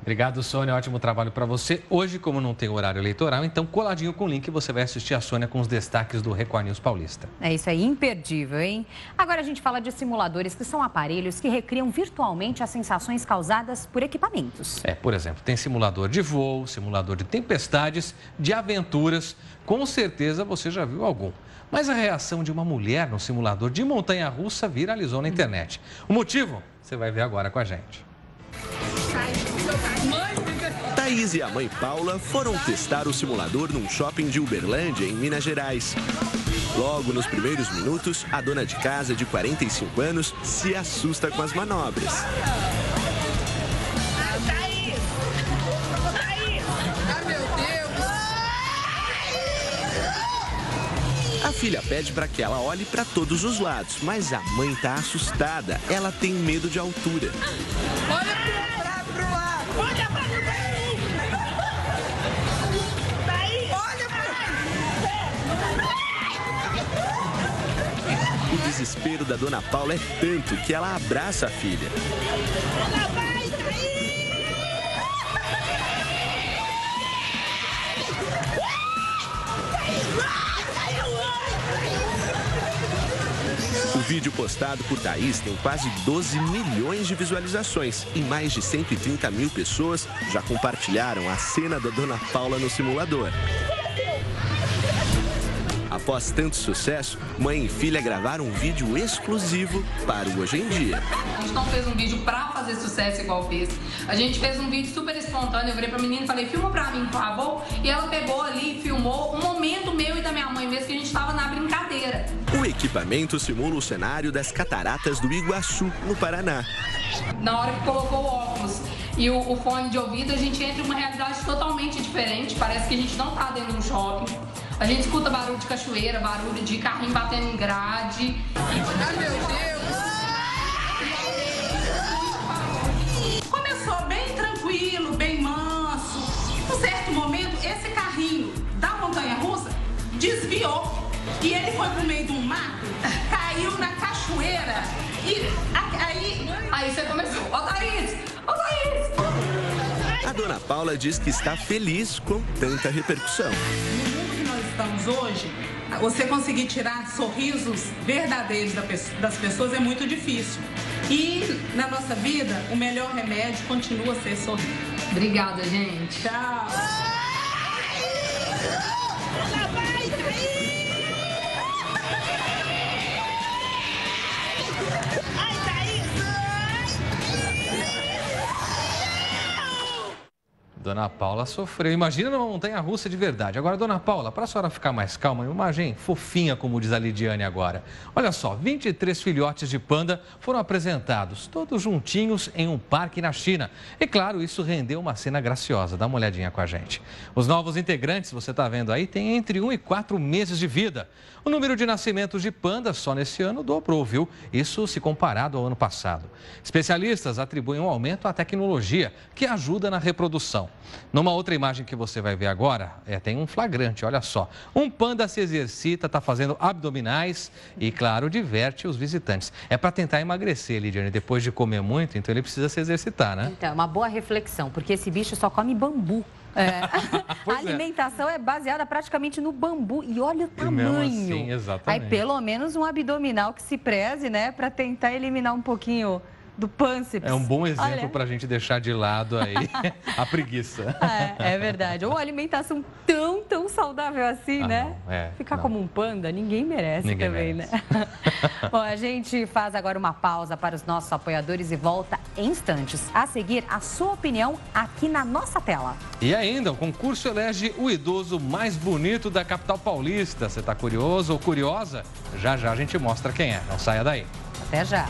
Obrigado, Sônia. Ótimo trabalho para você. Hoje, como não tem horário eleitoral, então coladinho com o link você vai assistir a Sônia com os destaques do Record News Paulista. É isso aí, imperdível, hein? Agora a gente fala de simuladores, que são aparelhos que recriam virtualmente as sensações causadas por equipamentos. Por exemplo, tem simulador de voo, simulador de tempestades, de aventuras. Com certeza você já viu algum. Mas a reação de uma mulher no simulador de montanha-russa viralizou na internet. O motivo? Você vai ver agora com a gente. Thaís e a mãe Paula foram testar o simulador num shopping de Uberlândia, em Minas Gerais. Logo nos primeiros minutos, a dona de casa de 45 anos se assusta com as manobras. A filha pede para que ela olhe para todos os lados, mas a mãe tá assustada. Ela tem medo de altura. Olha pro lado! Olha pra mim! Olha O desespero da dona Paula é tanto que ela abraça a filha. Ela vai sair! O vídeo postado por Thaís tem quase 12 milhões de visualizações e mais de 130 mil pessoas já compartilharam a cena da dona Paula no simulador. Após tanto sucesso, mãe e filha gravaram um vídeo exclusivo para o Hoje em Dia. A gente não fez um vídeo pra fazer sucesso igual fez. A gente fez um vídeo super espontâneo. Eu virei pra menina e falei, filma pra mim, por favor. E ela pegou ali e filmou um momento meu e da minha mãe mesmo, que a gente tava na brincadeira. O equipamento simula o cenário das cataratas do Iguaçu, no Paraná. Na hora que colocou o óculos e o fone de ouvido, a gente entra em uma realidade totalmente diferente. Parece que a gente não tá dentro de um shopping. A gente escuta barulho de cachoeira, barulho de carrinho batendo em grade. Ai, meu Deus! Começou bem tranquilo, bem manso. Em um certo momento, esse carrinho da montanha-russa desviou. E ele foi pro meio de um mato, caiu na cachoeira. E aí você começou. Ó, Thaís! Ó, Thaís! A dona Paula diz que está feliz com tanta repercussão. Estamos hoje, você conseguir tirar sorrisos verdadeiros das pessoas é muito difícil. E na nossa vida, o melhor remédio continua a ser sorrir. Obrigada, gente. Tchau. Ela vai sair! Dona Paula sofreu. Imagina numa montanha-russa de verdade. Agora, Dona Paula, para a senhora ficar mais calma, uma imagem fofinha, como diz a Lidiane agora. Olha só, 23 filhotes de panda foram apresentados, todos juntinhos em um parque na China. E claro, isso rendeu uma cena graciosa. Dá uma olhadinha com a gente. Os novos integrantes, você está vendo aí, têm entre 1 e 4 meses de vida. O número de nascimentos de pandas só nesse ano dobrou, viu? Isso se comparado ao ano passado. Especialistas atribuem um aumento à tecnologia, que ajuda na reprodução. Numa outra imagem que você vai ver agora, tem um flagrante, olha só. Um panda se exercita, está fazendo abdominais e, claro, diverte os visitantes. É para tentar emagrecer, Lidiane, depois de comer muito, então ele precisa se exercitar, né? Então, é uma boa reflexão, porque esse bicho só come bambu. A alimentação é baseada praticamente no bambu. E olha o tamanho. Assim, exatamente. Aí, pelo menos um abdominal que se preze, né? Para tentar eliminar um pouquinho do pânceps. É um bom exemplo para a gente deixar de lado aí a preguiça. É verdade. Ou alimentação tão saudável assim, né? Ficar como um panda, ninguém merece também, né? Bom, a gente faz agora uma pausa para os nossos apoiadores e volta em instantes. A seguir, a sua opinião aqui na nossa tela. E ainda, o concurso elege o idoso mais bonito da capital paulista. Você está curioso ou curiosa? Já a gente mostra quem é. Não saia daí. Até já.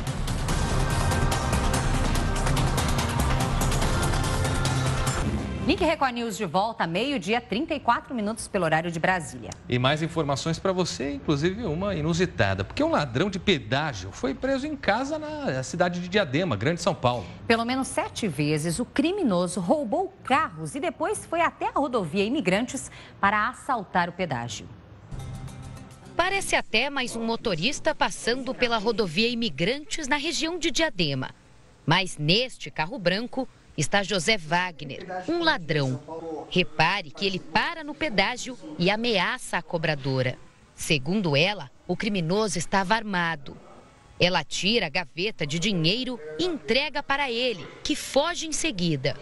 Link Record News de volta, meio-dia, 34 minutos pelo horário de Brasília. E mais informações para você, inclusive uma inusitada, porque um ladrão de pedágio foi preso em casa na cidade de Diadema, Grande São Paulo. Pelo menos 7 vezes o criminoso roubou carros e depois foi até a rodovia Imigrantes para assaltar o pedágio. Parece até mais um motorista passando pela rodovia Imigrantes na região de Diadema. Mas neste carro branco está José Wagner, um ladrão. Repare que ele para no pedágio e ameaça a cobradora. Segundo ela, o criminoso estava armado. Ela tira a gaveta de dinheiro e entrega para ele, que foge em seguida.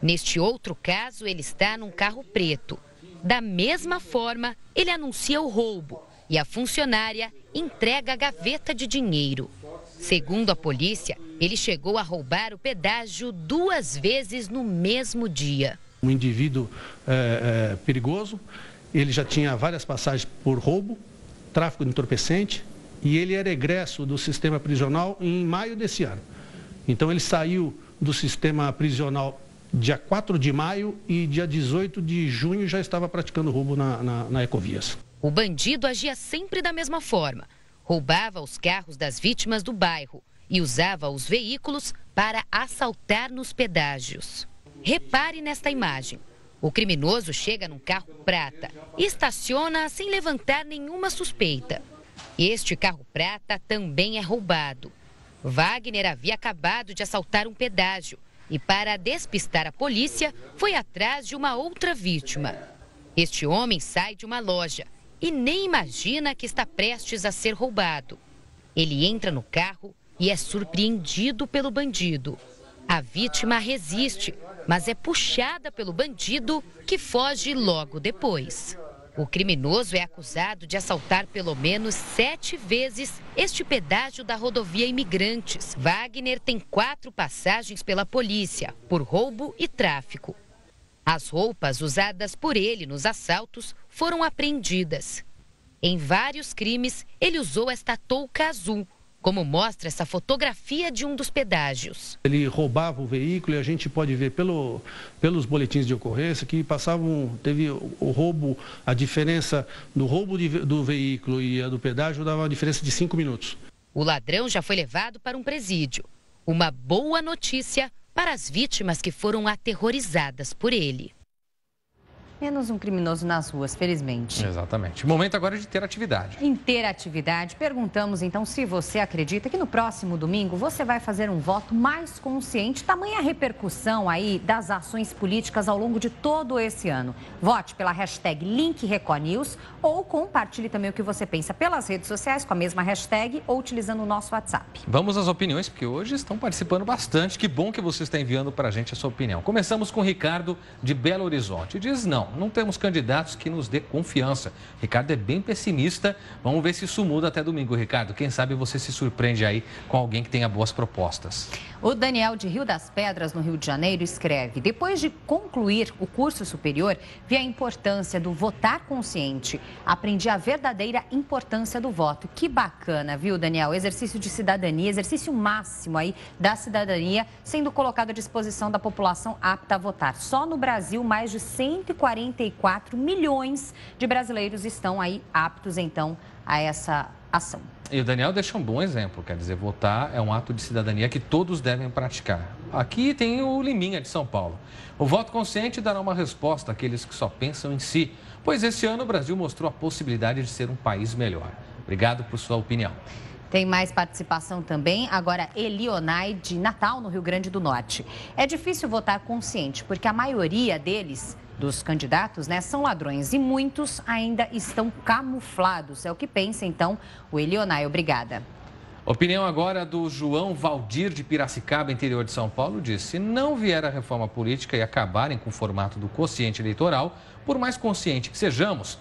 Neste outro caso, ele está num carro preto. Da mesma forma, ele anuncia o roubo e a funcionária entrega a gaveta de dinheiro. Segundo a polícia, ele chegou a roubar o pedágio 2 vezes no mesmo dia. Um indivíduo perigoso, ele já tinha várias passagens por roubo, tráfico de entorpecente e ele era egresso do sistema prisional em maio desse ano. Então ele saiu do sistema prisional dia 4 de maio e dia 18 de junho já estava praticando roubo na Ecovias. O bandido agia sempre da mesma forma. Roubava os carros das vítimas do bairro e usava os veículos para assaltar nos pedágios. Repare nesta imagem. O criminoso chega num carro prata e estaciona sem levantar nenhuma suspeita. Este carro prata também é roubado. Wagner havia acabado de assaltar um pedágio e, para despistar a polícia, foi atrás de uma outra vítima. Este homem sai de uma loja e nem imagina que está prestes a ser roubado. Ele entra no carro e é surpreendido pelo bandido. A vítima resiste, mas é puxada pelo bandido, que foge logo depois. O criminoso é acusado de assaltar pelo menos 7 vezes este pedágio da rodovia Imigrantes. Wagner tem 4 passagens pela polícia por roubo e tráfico. As roupas usadas por ele nos assaltos foram apreendidas. Em vários crimes, ele usou esta touca azul, como mostra essa fotografia de um dos pedágios. Ele roubava o veículo e a gente pode ver pelos boletins de ocorrência que teve o roubo, a diferença do roubo do veículo e a do pedágio dava uma diferença de 5 minutos. O ladrão já foi levado para um presídio. Uma boa notícia para as vítimas que foram aterrorizadas por ele. Menos um criminoso nas ruas, felizmente. Exatamente. O momento agora é de ter atividade. Interatividade. Perguntamos, então, se você acredita que no próximo domingo você vai fazer um voto mais consciente, tamanha repercussão aí das ações políticas ao longo de todo esse ano. Vote pela hashtag #LinkRecordNews ou compartilhe também o que você pensa pelas redes sociais com a mesma hashtag ou utilizando o nosso WhatsApp. Vamos às opiniões, porque hoje estão participando bastante. Que bom que você está enviando para a gente a sua opinião. Começamos com o Ricardo, de Belo Horizonte. Diz não temos candidatos que nos dê confiança. Ricardo é bem pessimista. Vamos ver se isso muda até domingo, Ricardo. Quem sabe você se surpreende aí com alguém que tenha boas propostas. O Daniel de Rio das Pedras, no Rio de Janeiro, escreve: depois de concluir o curso superior, vi a importância do votar consciente. Aprendi a verdadeira importância do voto. Que bacana, viu, Daniel? Exercício de cidadania, exercício máximo aí da cidadania, sendo colocado à disposição da população apta a votar. Só no Brasil, mais de 144 milhões de brasileiros estão aí aptos, então, a essa ação. E o Daniel deixa um bom exemplo, quer dizer, votar é um ato de cidadania que todos devem praticar. Aqui tem o Liminha de São Paulo. O voto consciente dará uma resposta àqueles que só pensam em si, pois esse ano o Brasil mostrou a possibilidade de ser um país melhor. Obrigado por sua opinião. Tem mais participação também, agora Elionai de Natal, no Rio Grande do Norte. É difícil votar consciente, porque a maioria deles, dos candidatos, são ladrões e muitos ainda estão camuflados. É o que pensa, então, o Elionai. Obrigada. Opinião agora do João Valdir de Piracicaba, interior de São Paulo, diz: se não vier a reforma política e acabarem com o formato do quociente eleitoral, por mais consciente que sejamos,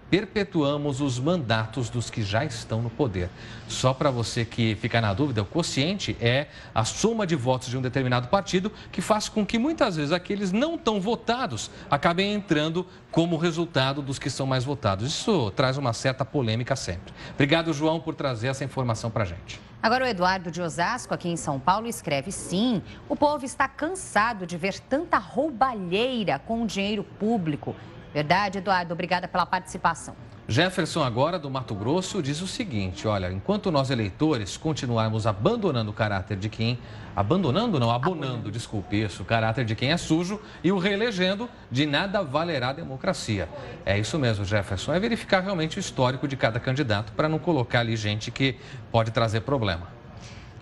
perpetuamos os mandatos dos que já estão no poder. Só para você que fica na dúvida, o quociente é a soma de votos de um determinado partido que faz com que muitas vezes aqueles não tão votados acabem entrando como resultado dos que são mais votados. Isso traz uma certa polêmica sempre. Obrigado, João, por trazer essa informação para a gente. Agora o Eduardo de Osasco, aqui em São Paulo, escreve: sim, o povo está cansado de ver tanta roubalheira com o dinheiro público. Verdade, Eduardo. Obrigada pela participação. Jefferson, agora do Mato Grosso, diz o seguinte: olha, enquanto nós eleitores continuarmos abandonando o caráter de quem... Abandonando? Não, abonando, desculpe isso. O caráter de quem é sujo e o reelegendo, de nada valerá a democracia. É isso mesmo, Jefferson. É verificar realmente o histórico de cada candidato para não colocar ali gente que pode trazer problema.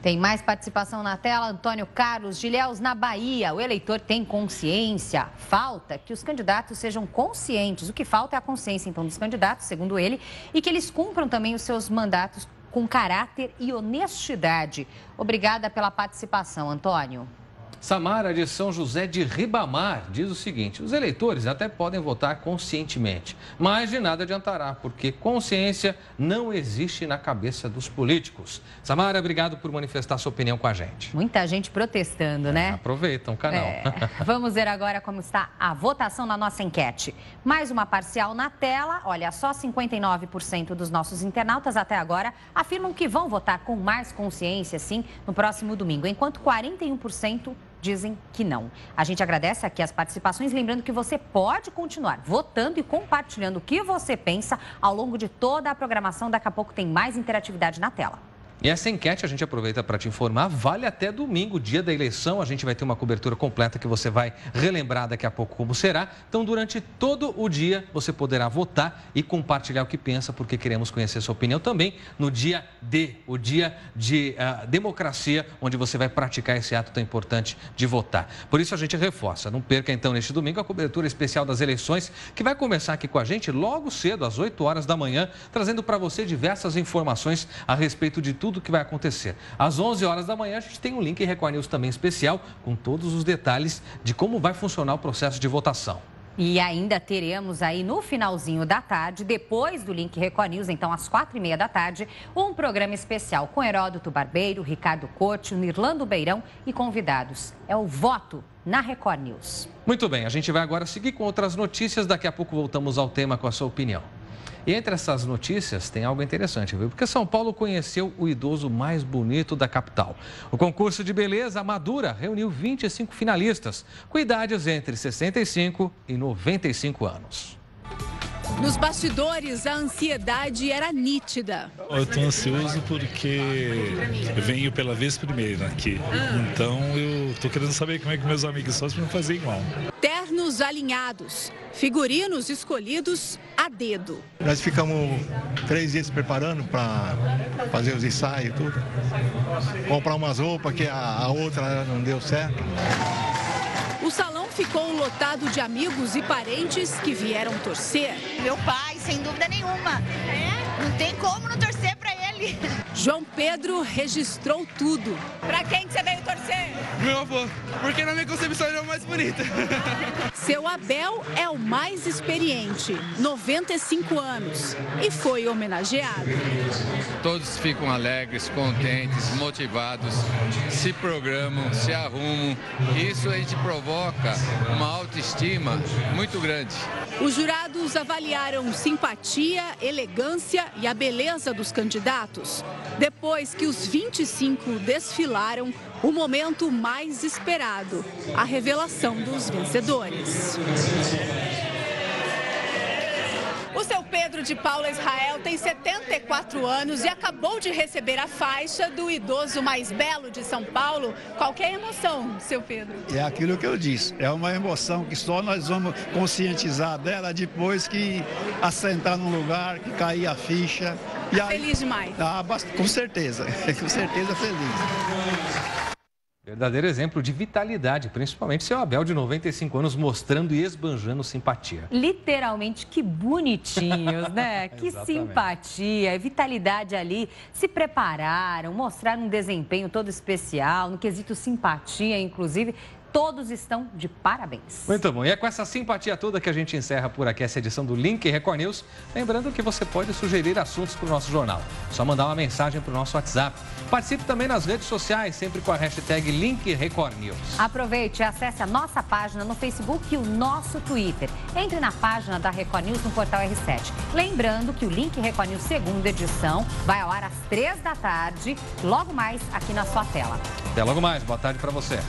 Tem mais participação na tela. Antônio Carlos de Ilhéus, na Bahia. O eleitor tem consciência. Falta que os candidatos sejam conscientes. O que falta é a consciência, então, dos candidatos, segundo ele, e que eles cumpram também os seus mandatos com caráter e honestidade. Obrigada pela participação, Antônio. Samara de São José de Ribamar diz o seguinte: os eleitores até podem votar conscientemente, mas de nada adiantará, porque consciência não existe na cabeça dos políticos. Samara, obrigado por manifestar sua opinião com a gente. Muita gente protestando, né? Aproveitam o canal. Vamos ver agora como está a votação na nossa enquete. Mais uma parcial na tela. Olha, só 59% dos nossos internautas até agora afirmam que vão votar com mais consciência, sim, no próximo domingo, enquanto 41% dizem que não. A gente agradece aqui as participações, lembrando que você pode continuar votando e compartilhando o que você pensa ao longo de toda a programação. Daqui a pouco tem mais interatividade na tela. E essa enquete a gente aproveita para te informar, vale até domingo, dia da eleição. A gente vai ter uma cobertura completa que você vai relembrar daqui a pouco como será. Então, durante todo o dia, você poderá votar e compartilhar o que pensa, porque queremos conhecer sua opinião também no dia D, o dia de democracia, onde você vai praticar esse ato tão importante de votar. Por isso, a gente reforça. Não perca, então, neste domingo, a cobertura especial das eleições, que vai começar aqui com a gente logo cedo, às 8 horas da manhã, trazendo para você diversas informações a respeito de tudo que vai acontecer. Às 11 horas da manhã, a gente tem um link em Record News também especial, com todos os detalhes de como vai funcionar o processo de votação. E ainda teremos aí no finalzinho da tarde, depois do link Record News, então às 4h30 da tarde, um programa especial com Heródoto Barbeiro, Ricardo Couto, Nirlando Beirão e convidados. É o Voto na Record News. Muito bem, a gente vai agora seguir com outras notícias. Daqui a pouco voltamos ao tema com a sua opinião. E entre essas notícias tem algo interessante, viu? Porque São Paulo conheceu o idoso mais bonito da capital. O concurso de beleza Madura reuniu 25 finalistas, com idades entre 65 e 95 anos. Nos bastidores, a ansiedade era nítida. Eu estou ansioso porque eu venho pela vez primeira aqui. Então eu estou querendo saber como é que meus amigos são para fazer igual. Ternos alinhados, figurinos escolhidos a dedo. Nós ficamos 3 dias preparando para fazer os ensaios e tudo. Comprar umas roupas que a outra não deu certo. O salão ficou lotado de amigos e parentes que vieram torcer. Meu pai, sem dúvida nenhuma. Não tem como não torcer para ele. João Pedro registrou tudo. Pra quem que você veio torcer? Meu avô, porque na minha concepção ele é o mais bonito. Seu Abel é o mais experiente, 95 anos, e foi homenageado. Todos ficam alegres, contentes, motivados, se programam, se arrumam. Isso a gente provoca uma autoestima muito grande. Os jurados avaliaram simpatia, elegância e a beleza dos candidatos. Depois que os 25 desfilaram, o momento mais esperado, a revelação dos vencedores. O seu Pedro de Paula Israel tem 74 anos e acabou de receber a faixa do idoso mais belo de São Paulo. Qual que é a emoção, seu Pedro? É aquilo que eu disse, é uma emoção que só nós vamos conscientizar dela depois que assentar num lugar, que cair a ficha. E aí, feliz demais? Com certeza, com certeza feliz. Verdadeiro exemplo de vitalidade, principalmente seu Abel, de 95 anos, mostrando e esbanjando simpatia. Literalmente, que bonitinhos, né? Que simpatia, vitalidade ali. Se prepararam, mostraram um desempenho todo especial, no quesito simpatia, inclusive. Todos estão de parabéns. Muito bom. E é com essa simpatia toda que a gente encerra por aqui essa edição do Link Record News. Lembrando que você pode sugerir assuntos para o nosso jornal. Só mandar uma mensagem para o nosso WhatsApp. Participe também nas redes sociais, sempre com a hashtag Link Record News. Aproveite e acesse a nossa página no Facebook e o nosso Twitter. Entre na página da Record News no portal R7. Lembrando que o Link Record News segunda edição vai ao ar às 3 da tarde, logo mais aqui na sua tela. Até logo mais. Boa tarde para você.